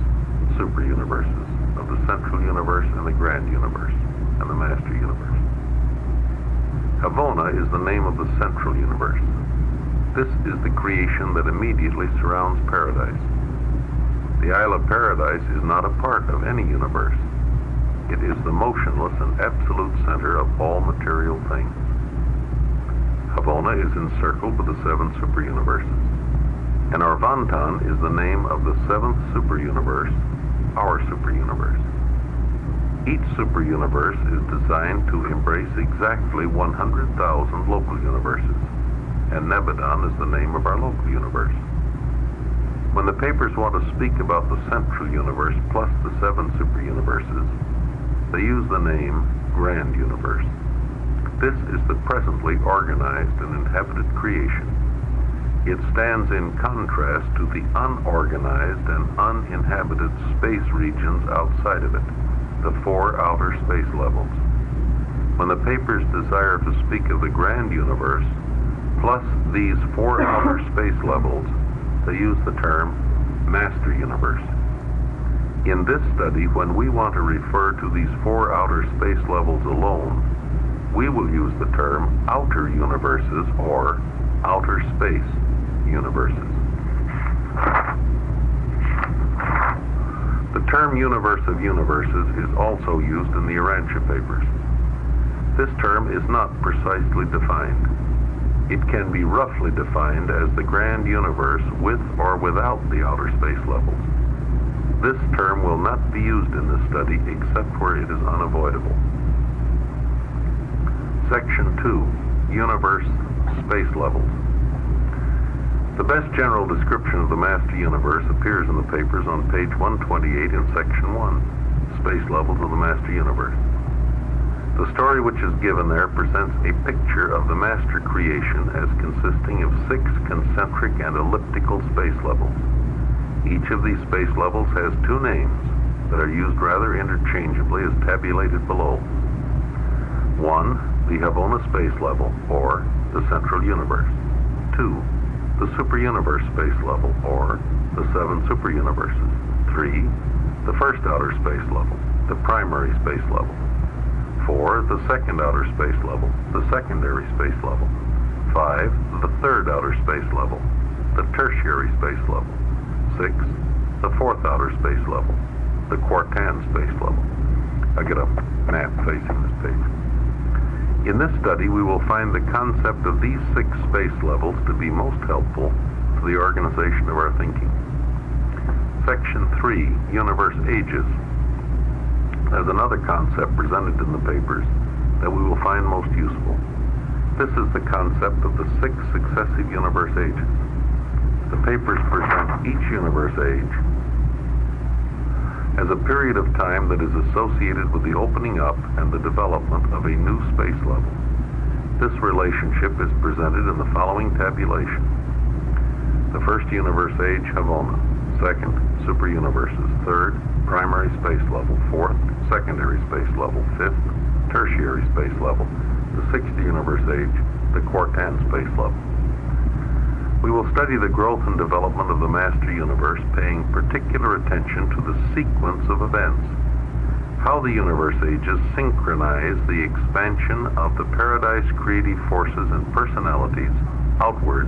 super universes, of the central universe and the grand universe, and the master universe. Havona is the name of the central universe. This is the creation that immediately surrounds paradise. The Isle of Paradise is not a part of any universe. It is the motionless and absolute center of all material things. Havona is encircled with the 7 super-universes. And Arvantan is the name of the 7th super-universe, our super-universe. Each super-universe is designed to embrace exactly 100,000 local universes, and Nebadon is the name of our local universe. When the papers want to speak about the central universe plus the 7 super-universes, they use the name Grand Universe. This is the presently organized and inhabited creation. It stands in contrast to the unorganized and uninhabited space regions outside of it, the 4 outer space levels. When the papers desire to speak of the Grand Universe, plus these 4 outer space levels, they use the term Master Universe. In this study, when we want to refer to these 4 outer space levels alone, we will use the term outer universes or outer space universes. The term universe of universes is also used in the Urantia papers. This term is not precisely defined. It can be roughly defined as the grand universe with or without the outer space levels. This term will not be used in this study except where it is unavoidable. Section 2, Universe Space Levels. The best general description of the Master Universe appears in the papers on page 128 in Section 1, Space Levels of the Master Universe. The story which is given there presents a picture of the Master creation as consisting of 6 concentric and elliptical space levels. Each of these space levels has 2 names that are used rather interchangeably as tabulated below. 1, the Havona space level, or the central universe. 2, the super-universe space level, or the 7 super-universes. 3, the first outer space level, the primary space level. 4, the second outer space level, the secondary space level. 5, the third outer space level, the tertiary space level. 6, the fourth outer space level, the quartan space level. I get a map facing this page. In this study, we will find the concept of these 6 space levels to be most helpful to the organization of our thinking. Section 3, Universe Ages. There's another concept presented in the papers that we will find most useful. This is the concept of the 6 successive universe ages. The papers present each universe age as a period of time that is associated with the opening up and the development of a new space level. This relationship is presented in the following tabulation. The first universe age, Havona. Second, super universes. Third, primary space level. Fourth, secondary space level. Fifth, tertiary space level. The 6th universe age, the quartan space level. We will study the growth and development of the Master Universe, paying particular attention to the sequence of events. how the universe ages synchronize the expansion of the paradise creative forces and personalities outward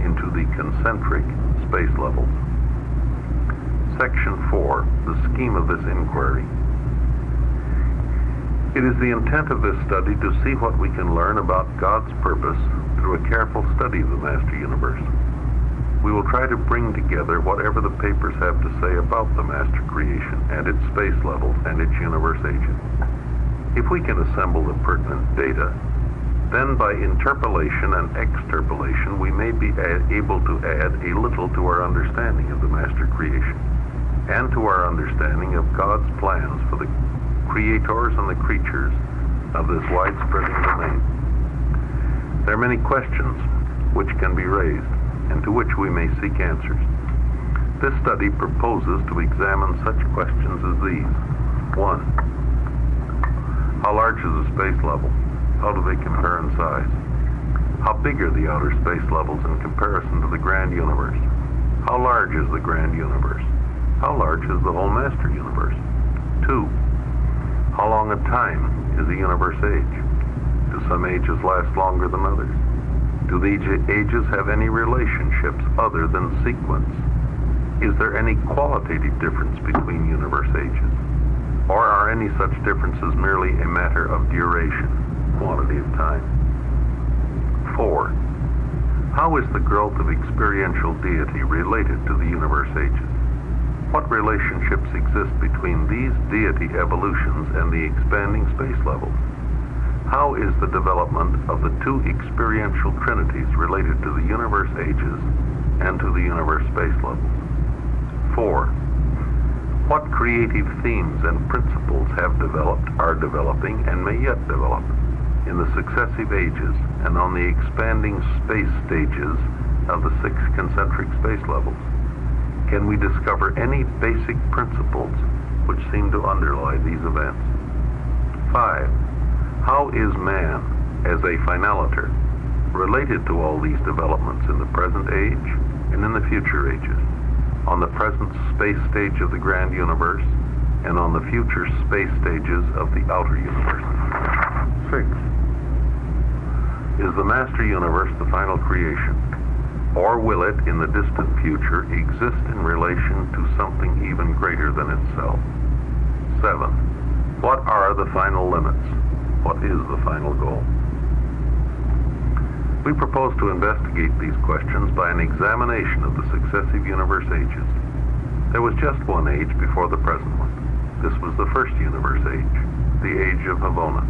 into the concentric space levels. Section 4, the scheme of this inquiry. It is the intent of this study to see what we can learn about God's purpose through a careful study of the Master Universe. We will try to bring together whatever the papers have to say about the Master Creation and its space levels and its universe ages. If we can assemble the pertinent data, then by interpolation and extrapolation we may be able to add a little to our understanding of the Master Creation and to our understanding of God's plans for the creators and the creatures of this wide-spreading domain. There are many questions which can be raised and to which we may seek answers. This study proposes to examine such questions as these. 1. How large is the space level? How do they compare in size? How big are the outer space levels in comparison to the grand universe? How large is the grand universe? How large is the whole Master Universe? 2. How long a time is the universe age? Do some ages last longer than others? Do these ages have any relationships other than sequence? Is there any qualitative difference between universe ages? Or are any such differences merely a matter of duration, quantity of time? 4. How is the growth of experiential deity related to the universe ages? What relationships exist between these deity evolutions and the expanding space levels? How is the development of the two experiential trinities related to the universe ages and to the universe space levels? 4. What creative themes and principles have developed, are developing, and may yet develop in the successive ages and on the expanding space stages of the 6 concentric space levels? Can we discover any basic principles which seem to underlie these events? 5. How is man, as a finaliter, related to all these developments in the present age and in the future ages, on the present space stage of the grand universe and on the future space stages of the outer universe? 6. Is the Master Universe the final creation? Or will it, in the distant future, exist in relation to something even greater than itself? 7. What are the final limits? What is the final goal? We propose to investigate these questions by an examination of the successive universe ages. There was just one age before the present one. This was the first universe age, the age of Havona.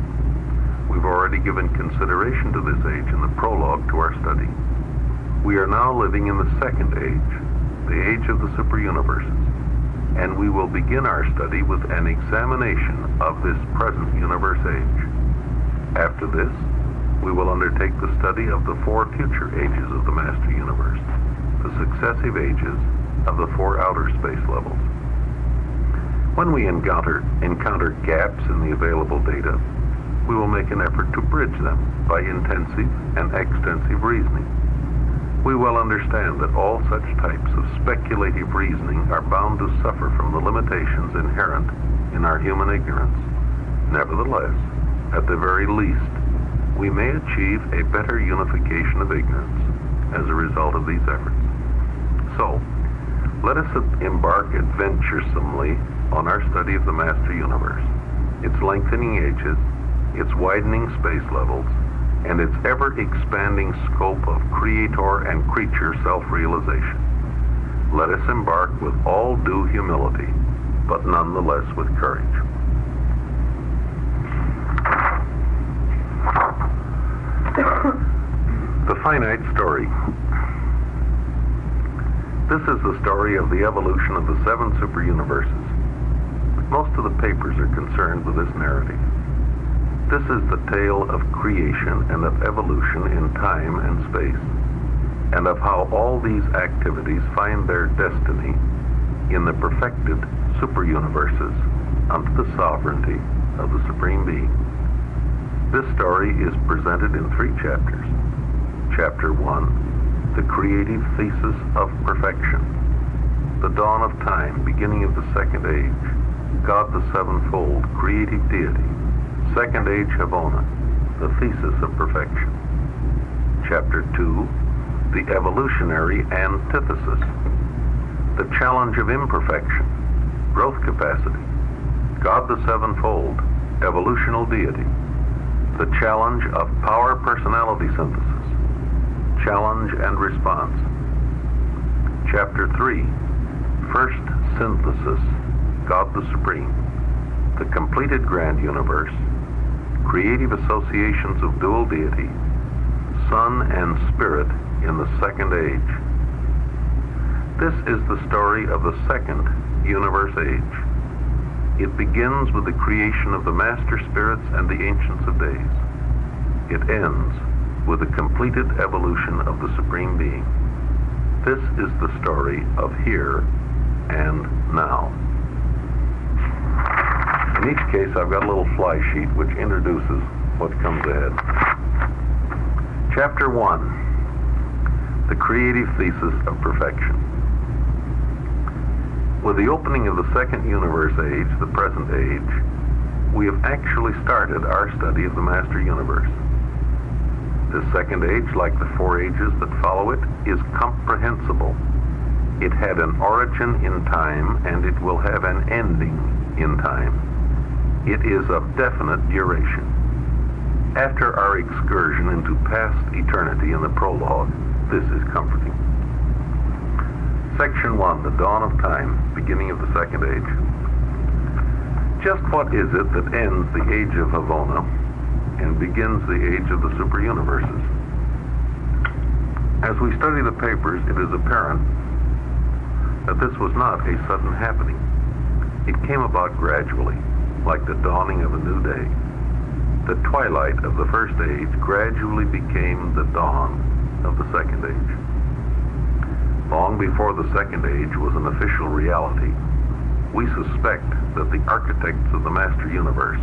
We've already given consideration to this age in the prologue to our study. We are now living in the second age, the age of the superuniverses, and we will begin our study with an examination of this present universe age. After this, we will undertake the study of the 4 future ages of the Master Universe, the successive ages of the 4 outer space levels. When we encounter gaps in the available data, we will make an effort to bridge them by intensive and extensive reasoning. We well understand that all such types of speculative reasoning are bound to suffer from the limitations inherent in our human ignorance. Nevertheless, at the very least, we may achieve a better unification of ignorance as a result of these efforts. So, let us embark adventuresomely on our study of the Master Universe, its lengthening ages, its widening space levels, and its ever-expanding scope of creator and creature self-realization. Let us embark with all due humility, but nonetheless with courage. The finite story. This is the story of the evolution of the 7 superuniverses. Most of the papers are concerned with this narrative. This is the tale of creation and of evolution in time and space, and of how all these activities find their destiny in the perfected superuniverses under the sovereignty of the Supreme Being. This story is presented in 3 chapters. Chapter 1, the creative thesis of perfection, the dawn of time, beginning of the second age, God the Sevenfold, creative deity. Second age Havona, the thesis of perfection. Chapter 2, the evolutionary antithesis. The challenge of imperfection, growth capacity. God the Sevenfold, evolutional deity. The challenge of power personality synthesis. Challenge and response. Chapter 3, first synthesis, God the Supreme. The completed grand universe. Creative associations of dual deity. Son and Spirit in the second age. This is the story of the second universe age. It begins with the creation of the Master Spirits and the Ancients of Days. It ends with the completed evolution of the Supreme Being. This is the story of here and now. In each case, I've got a little fly sheet which introduces what comes ahead. Chapter 1, the creative thesis of perfection. With the opening of the second universe age, the present age, we have actually started our study of the Master Universe. This second age, like the 4 ages that follow it, is comprehensible. It had an origin in time, and it will have an ending in time. It is of definite duration. After our excursion into past eternity in the prologue, this is comforting. Section 1, the dawn of time, beginning of the second age. Just what is it that ends the age of Havona and begins the age of the super-universes? As we study the papers, it is apparent that this was not a sudden happening. It came about gradually, like the dawning of a new day. The twilight of the first age gradually became the dawn of the second age. Long before the second age was an official reality, we suspect that the architects of the Master Universe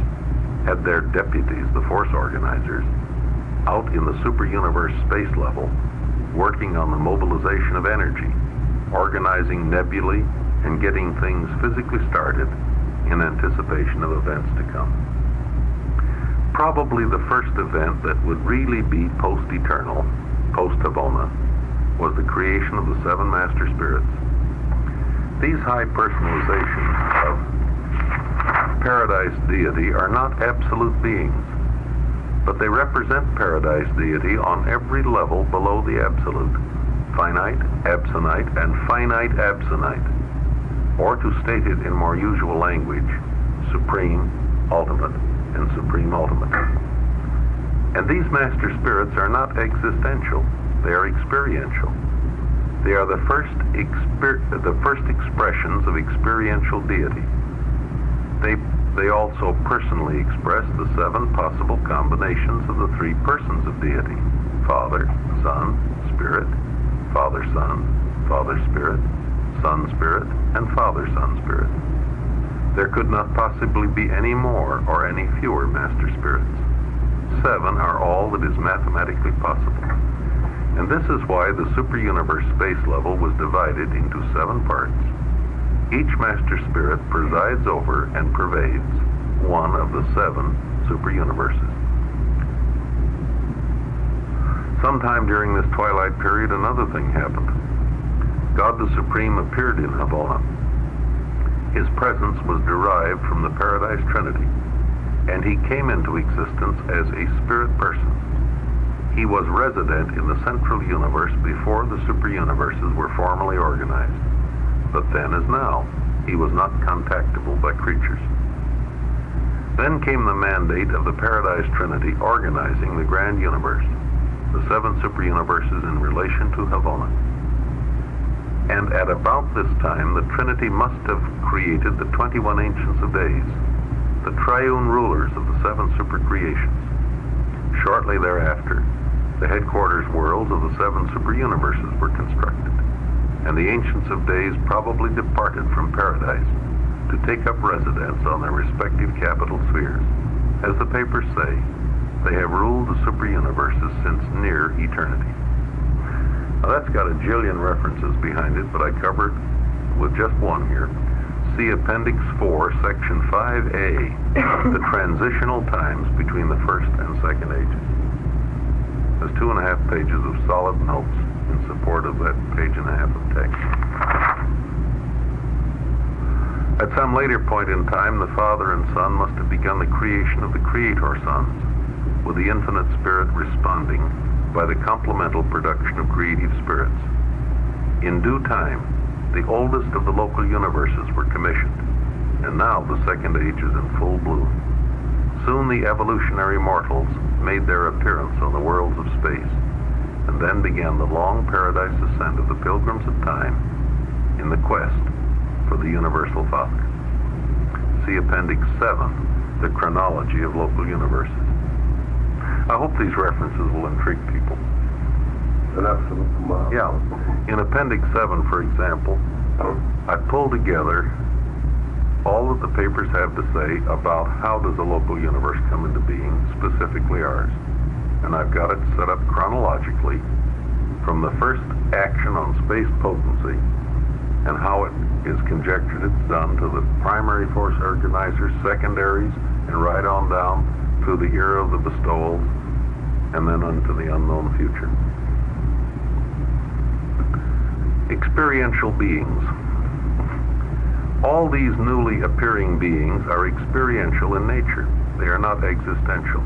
had their deputies, the force organizers, out in the super-universe space level, working on the mobilization of energy, organizing nebulae, and getting things physically started in anticipation of events to come. Probably the first event that would really be post-eternal, post-Havona, was the creation of the 7 Master Spirits. These high personalizations of Paradise deity are not absolute beings, but they represent Paradise deity on every level below the absolute, finite, absonite, and finite absonite, or to state it in more usual language, supreme, ultimate, and supreme ultimate. And these Master Spirits are not existential. They are experiential. They are the first expressions of experiential deity. They also personally express the 7 possible combinations of the 3 persons of deity: Father, Son, Spirit, Father, Son, Father, Spirit, Son, Spirit, and Father, Son, Spirit. There could not possibly be any more or any fewer Master Spirits. 7 are all that is mathematically possible. And this is why the super-universe space level was divided into 7 parts. Each Master Spirit presides over and pervades one of the 7 super-universes. Sometime during this twilight period, another thing happened. God the Supreme appeared in Havona. His presence was derived from the Paradise Trinity, and he came into existence as a spirit person. He was resident in the central universe before the super-universes were formally organized. But then as now, he was not contactable by creatures. Then came the mandate of the Paradise Trinity organizing the grand universe, the 7 super-universes in relation to Havona. And at about this time, the Trinity must have created the 21 Ancients of Days, the triune rulers of the 7 super-creations. Shortly thereafter, the headquarters worlds of the 7 super-universes were constructed, and the Ancients of Days probably departed from Paradise to take up residence on their respective capital spheres. As the papers say, they have ruled the super-universes since near eternity. Now that's got a jillion references behind it, but I covered with just one here. See Appendix 4, Section 5A, the transitional times between the first and second ages. There's 2.5 pages of solid notes in support of that 1.5 pages of text. At some later point in time, the Father and Son must have begun the creation of the Creator sons, with the infinite Spirit responding by the complemental production of creative spirits. In due time, the oldest of the local universes were commissioned, and now the second age is in full bloom. Soon the evolutionary mortals made their appearance on the worlds of space, and then began the long paradise ascent of the pilgrims of time in the quest for the Universal Father. See Appendix 7, the chronology of local universes. I hope these references will intrigue people. Yeah. In Appendix 7, for example, I pulled together all that the papers have to say about how does a local universe come into being, specifically ours. And I've got it set up chronologically from the first action on space potency and how it is conjectured it's done to the primary force organizers, secondaries, and right on down through the era of the bestowals and then unto the unknown future. Experiential beings. All these newly appearing beings are experiential in nature. They are not existential.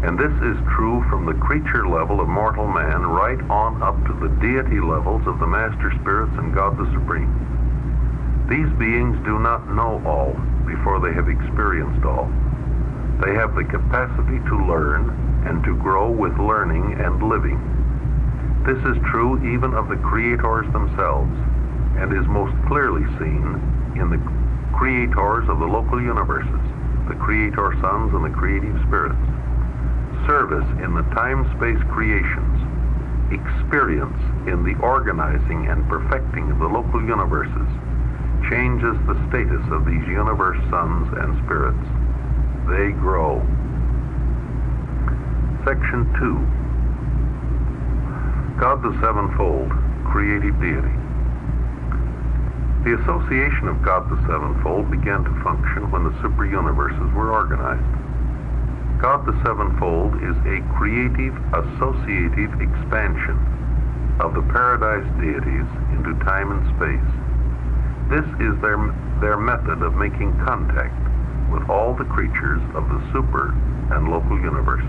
And this is true from the creature level of mortal man right on up to the deity levels of the Master Spirits and God the Supreme. These beings do not know all before they have experienced all. They have the capacity to learn and to grow with learning and living. This is true even of the creators themselves, and is most clearly seen in the creators of the local universes, the creator sons and the creative spirits. Service in the time-space creations, experience in the organizing and perfecting of the local universes, changes the status of these universe sons and spirits. They grow. Section 2. God the Sevenfold, Creative Deity. The association of God the Sevenfold began to function when the super-universes were organized. God the Sevenfold is a creative, associative expansion of the paradise deities into time and space. This is their method of making contact with all the creatures of the super and local universes.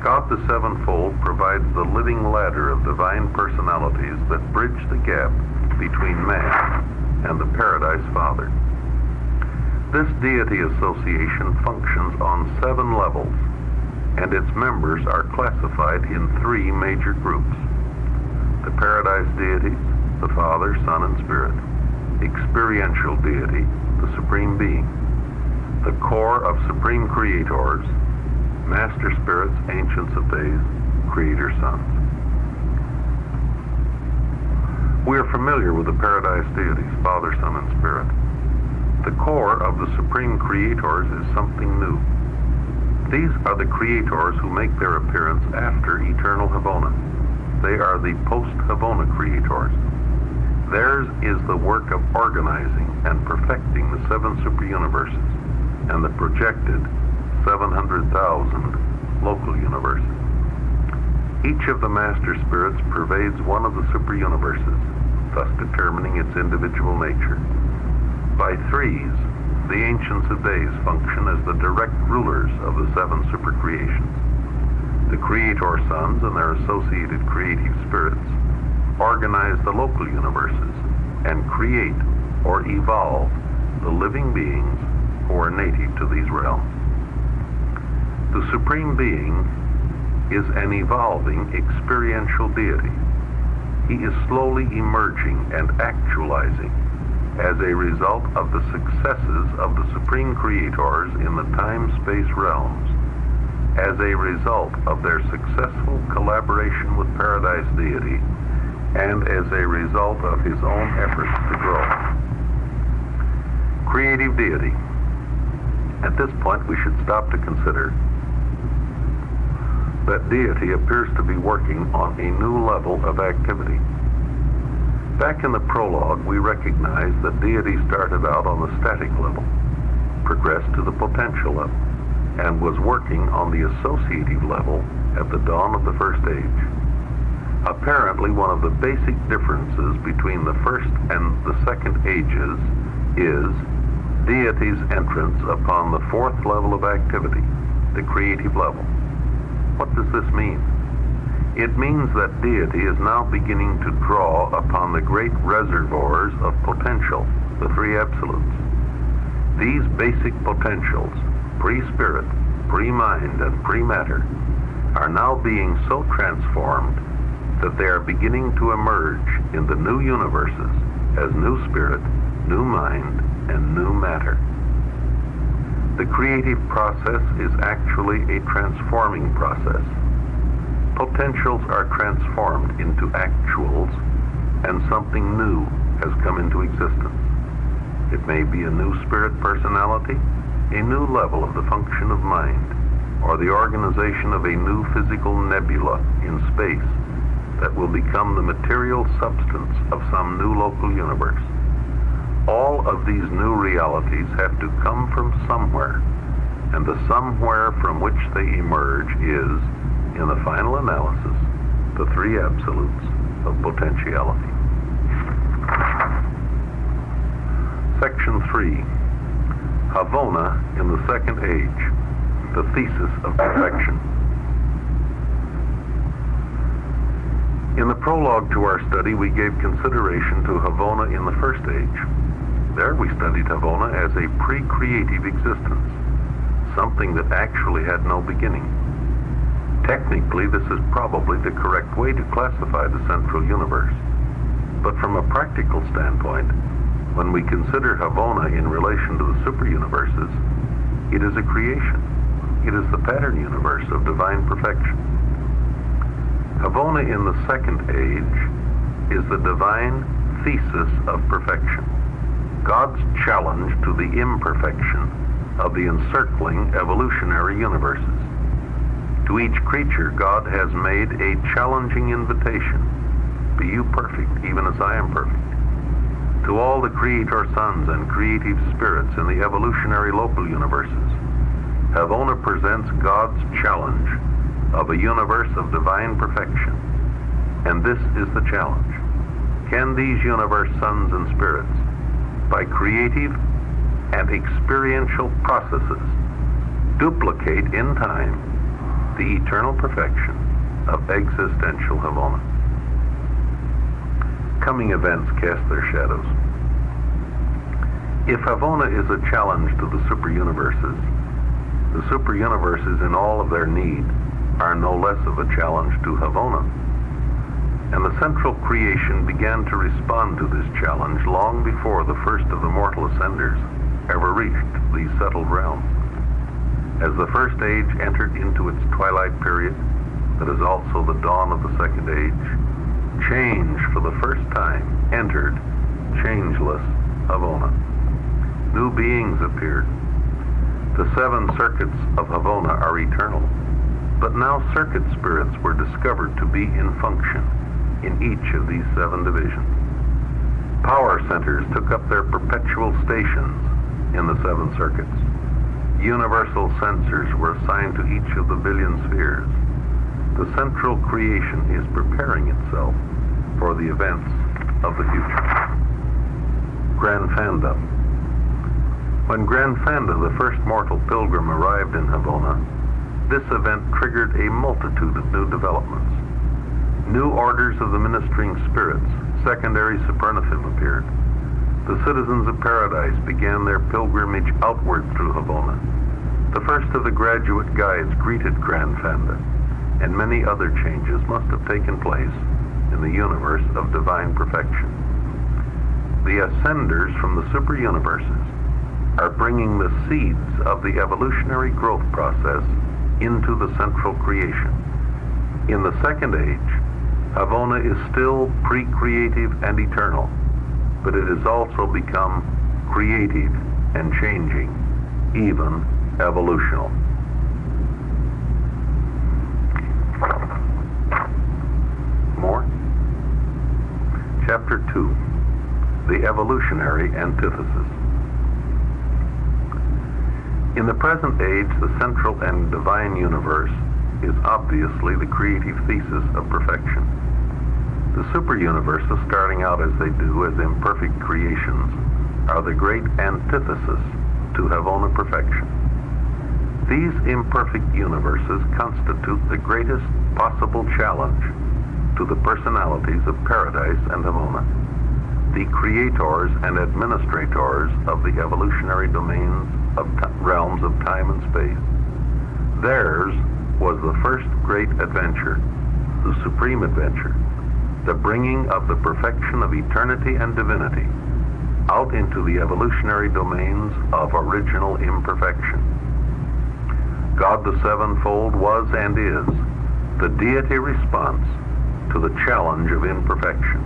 God the Sevenfold provides the living ladder of divine personalities that bridge the gap between man and the Paradise Father. This deity association functions on 7 levels, and its members are classified in 3 major groups: the Paradise deities, the Father, Son, and Spirit; experiential deity, the Supreme Being; the core of Supreme Creators, Master Spirits, Ancients of Days, Creator Sons. We are familiar with the Paradise deities, Father, Son, and Spirit. The core of the Supreme Creators is something new. These are the Creators who make their appearance after Eternal Havona. They are the post-Havona Creators. Theirs is the work of organizing and perfecting the 7 super-universes and the projected 700,000 local universes. Each of the Master Spirits pervades one of the super-universes, thus determining its individual nature. By threes, the Ancients of Days function as the direct rulers of the 7 super-creations. The Creator Sons and their associated creative spirits organize the local universes and create or evolve the living beings who are native to these realms. The Supreme Being is an evolving experiential deity. He is slowly emerging and actualizing as a result of the successes of the Supreme Creators in the time-space realms, as a result of their successful collaboration with Paradise Deity, and as a result of his own efforts to grow. Creative Deity. At this point, we should stop to consider that deity appears to be working on a new level of activity. Back in the prologue, we recognized that deity started out on the static level, progressed to the potential level, and was working on the associative level at the dawn of the first age. Apparently, one of the basic differences between the first and the second ages is deity's entrance upon the fourth level of activity, the creative level. What does this mean? It means that deity is now beginning to draw upon the great reservoirs of potential, the three absolutes. These basic potentials, pre-spirit, pre-mind, and pre-matter, are now being so transformed that they are beginning to emerge in the new universes as new spirit, new mind, and new matter. The creative process is actually a transforming process. Potentials are transformed into actuals, and something new has come into existence. It may be a new spirit personality, a new level of the function of mind, or the organization of a new physical nebula in space that will become the material substance of some new local universe. All of these new realities have to come from somewhere, and the somewhere from which they emerge is, in the final analysis, the three absolutes of potentiality. Section 3, Havona in the Second Age, the Thesis of Perfection. In the prologue to our study, we gave consideration to Havona in the First Age. There we studied Havona as a pre-creative existence, something that actually had no beginning. Technically, this is probably the correct way to classify the central universe. But from a practical standpoint, when we consider Havona in relation to the superuniverses, it is a creation. It is the pattern universe of divine perfection. Havona in the Second Age is the divine thesis of perfection, God's challenge to the imperfection of the encircling evolutionary universes. To each creature, God has made a challenging invitation. Be you perfect, even as I am perfect. To all the creator sons and creative spirits in the evolutionary local universes, Havona presents God's challenge of a universe of divine perfection. And this is the challenge. Can these universe sons and spirits, by creative and experiential processes, duplicate in time the eternal perfection of existential Havona? Coming events cast their shadows. If Havona is a challenge to the superuniverses in all of their need are no less of a challenge to Havona. And the central creation began to respond to this challenge long before the first of the mortal ascenders ever reached these settled realms. As the First Age entered into its twilight period, that is also the dawn of the Second Age, change for the first time entered changeless Havona. New beings appeared. The 7 circuits of Havona are eternal, but now circuit spirits were discovered to be in function in each of these 7 divisions. Power centers took up their perpetual stations in the 7 circuits. Universal sensors were assigned to each of the billion spheres. The central creation is preparing itself for the events of the future. Granfanda. When Granfanda, the first mortal pilgrim, arrived in Havona, this event triggered a multitude of new developments. New orders of the ministering spirits, secondary Supernafim, appeared. The citizens of paradise began their pilgrimage outward through Havona. The first of the graduate guides greeted Granfanda, and many other changes must have taken place in the universe of divine perfection. The ascenders from the superuniverses are bringing the seeds of the evolutionary growth process into the central creation. In the Second Age, Havona is still pre-creative and eternal, but it has also become creative and changing, even evolutional. More? Chapter 2. The evolutionary antithesis. In the present age, the central and divine universe is obviously the creative thesis of perfection. The super-universes, starting out as they do as imperfect creations, are the great antithesis to Havona perfection. These imperfect universes constitute the greatest possible challenge to the personalities of Paradise and Havona, the creators and administrators of the evolutionary domains of realms of time and space. Theirs was the first great adventure, the supreme adventure, the bringing of the perfection of eternity and divinity out into the evolutionary domains of original imperfection. God the Sevenfold was and is the deity response to the challenge of imperfection.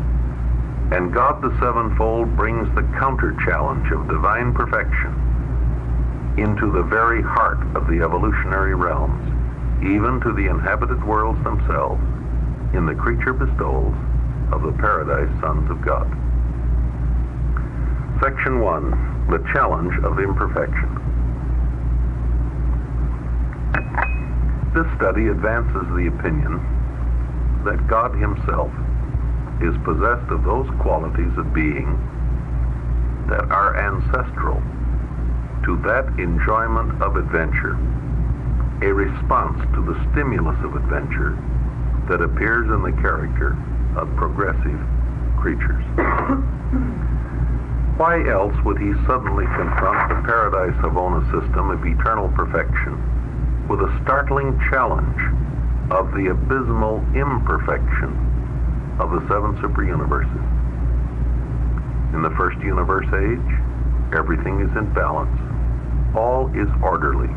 And God the Sevenfold brings the counter-challenge of divine perfection into the very heart of the evolutionary realms, even to the inhabited worlds themselves, in the creature bestowals of the Paradise Sons of God. Section 1. The challenge of imperfection. This study advances the opinion that God himself is possessed of those qualities of being that are ancestral to that enjoyment of adventure, a response to the stimulus of adventure that appears in the character of progressive creatures. Why else would he suddenly confront the Paradise Havona system of eternal perfection with a startling challenge of the abysmal imperfection of the seven super-universes? In the first universe age, everything is in balance. All is orderly.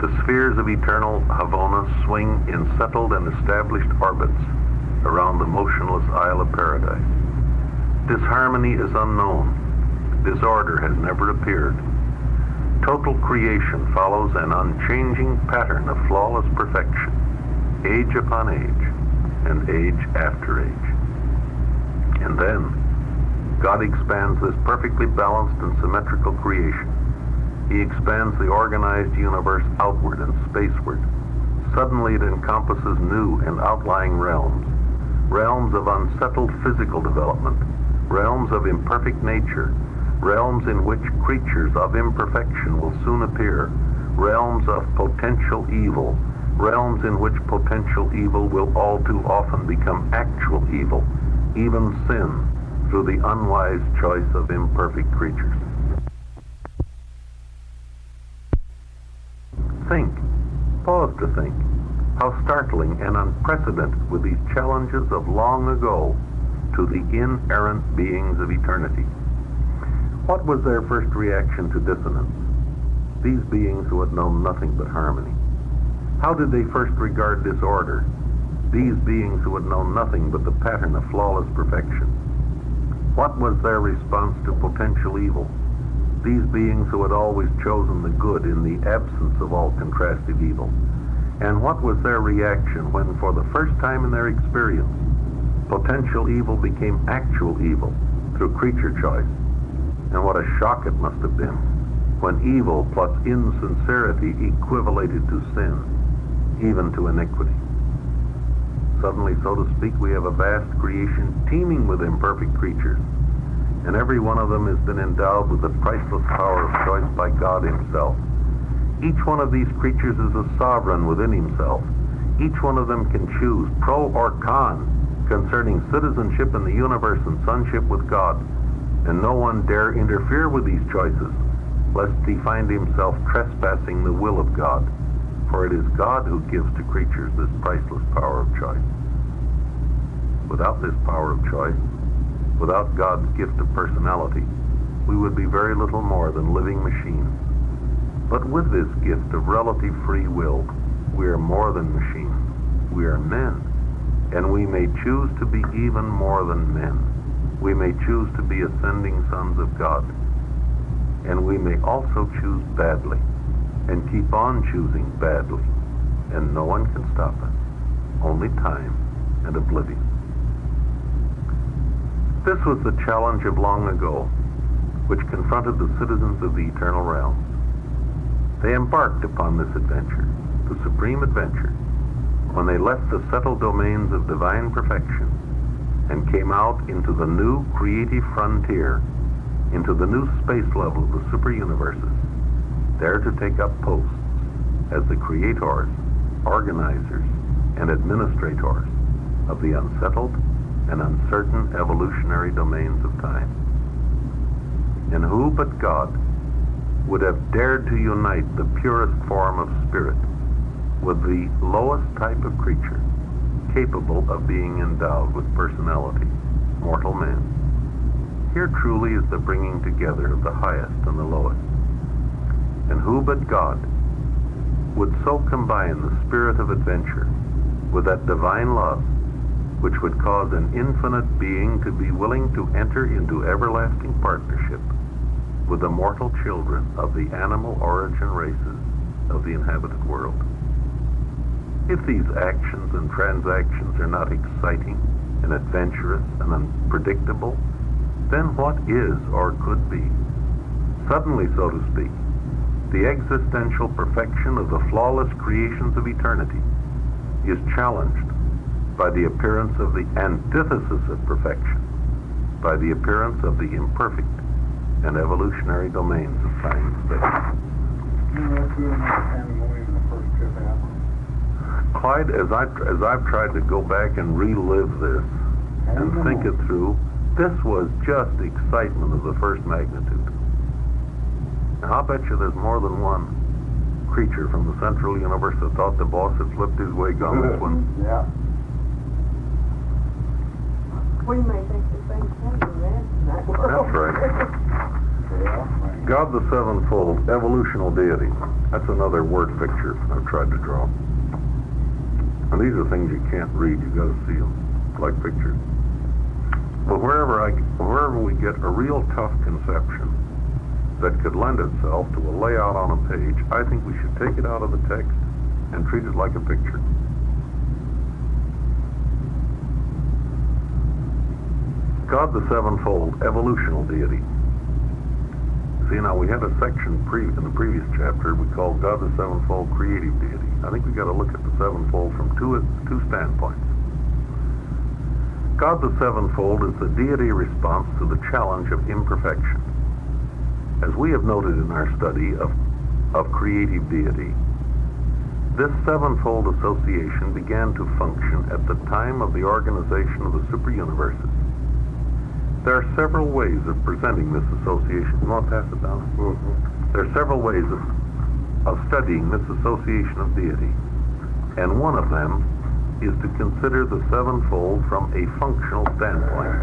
The spheres of eternal Havona swing in settled and established orbits around the motionless Isle of Paradise. Disharmony is unknown. Disorder has never appeared. Total creation follows an unchanging pattern of flawless perfection, age upon age, and age after age. And then, God expands this perfectly balanced and symmetrical creation. He expands the organized universe outward and spaceward. Suddenly it encompasses new and outlying realms, realms of unsettled physical development, realms of imperfect nature, realms in which creatures of imperfection will soon appear, realms of potential evil, realms in which potential evil will all too often become actual evil, even sin, through the unwise choice of imperfect creatures. Think, pause to think, how startling and unprecedented were these challenges of long ago to the inerrant beings of eternity. What was their first reaction to dissonance? These beings who had known nothing but harmony. How did they first regard disorder? These beings who had known nothing but the pattern of flawless perfection. What was their response to potential evil? These beings who had always chosen the good in the absence of all contrastive evil. And what was their reaction when, for the first time in their experience, potential evil became actual evil through creature choice? And what a shock it must have been when evil plus insincerity equivalated to sin, even to iniquity. Suddenly, so to speak, we have a vast creation teeming with imperfect creatures, and every one of them has been endowed with the priceless power of choice by God himself. Each one of these creatures is a sovereign within himself. Each one of them can choose pro or con concerning citizenship in the universe and sonship with God, and no one dare interfere with these choices, lest he find himself trespassing the will of God, for it is God who gives to creatures this priceless power of choice. Without this power of choice, without God's gift of personality, we would be very little more than living machines. But with this gift of relative free will, we are more than machines. We are men, and we may choose to be even more than men. We may choose to be ascending sons of God, and we may also choose badly, and keep on choosing badly, and no one can stop us, only time and oblivion. This was the challenge of long ago, which confronted the citizens of the eternal realms. They embarked upon this adventure, the supreme adventure, when they left the settled domains of divine perfection and came out into the new creative frontier, into the new space level of the super-universes, there to take up posts as the creators, organizers, and administrators of the unsettled and uncertain evolutionary domains of time. And who but God would have dared to unite the purest form of spirit with the lowest type of creature capable of being endowed with personality, mortal man? Here truly is the bringing together of the highest and the lowest. And who but God would so combine the spirit of adventure with that divine love which would cause an infinite being to be willing to enter into everlasting partnership with the mortal children of the animal origin races of the inhabited world? If these actions and transactions are not exciting and adventurous and unpredictable, then what is or could be? Suddenly, so to speak, the existential perfection of the flawless creations of eternity is challenged by the appearance of the antithesis of perfection, by the appearance of the imperfect and evolutionary domains of time and space. Clyde, as I've tried to go back and relive this and think it through, this was just excitement of the first magnitude. Now, I'll bet you there's more than one creature from the central universe that thought the boss had flipped his wig on this one. Yeah. We may think the same thing in that world. That's right. Yeah. God the sevenfold, evolutional deity. That's another word picture I've tried to draw. And these are things you can't read, you got to see them, like pictures. But wherever we get a real tough conception that could lend itself to a layout on a page, I think we should take it out of the text and treat it like a picture. God the sevenfold, evolutional deity. See, now we had a section in the previous chapter we called God the sevenfold, creative deity. I think we got to look at the sevenfold from two standpoints. God the sevenfold is the deity response to the challenge of imperfection. As we have noted in our study of creative deity, this sevenfold association began to function at the time of the organization of the super-universes. There are several ways of presenting this association. You want to pass it down? Mm-hmm. There are several ways of studying this association of deity. And one of them is to consider the sevenfold from a functional standpoint.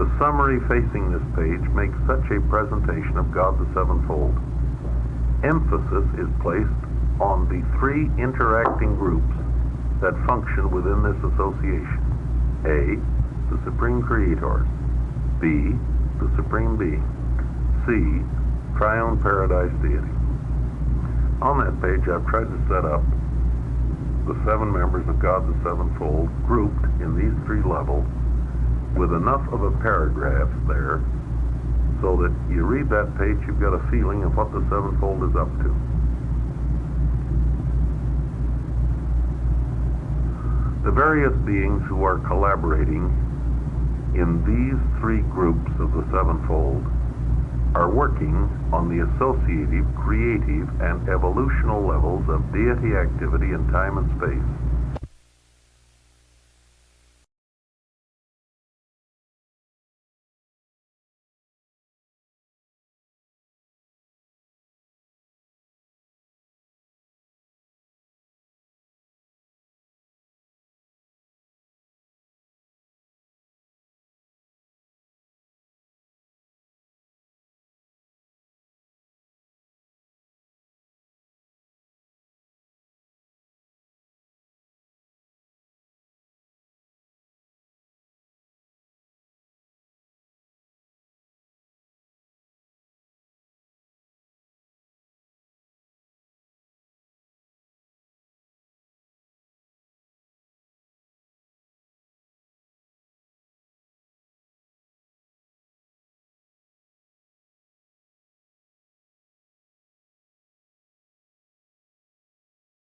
The summary facing this page makes such a presentation of God the sevenfold. Emphasis is placed on the three interacting groups that function within this association. A, the supreme creators. B, the supreme being. C, triune paradise deity. On that page, I've tried to set up the seven members of God the sevenfold grouped in these three levels with enough of a paragraph there so that you read that page, you've got a feeling of what the sevenfold is up to. The various beings who are collaborating in these three groups of the sevenfold are working on the associative, creative, and evolutional levels of deity activity in time and space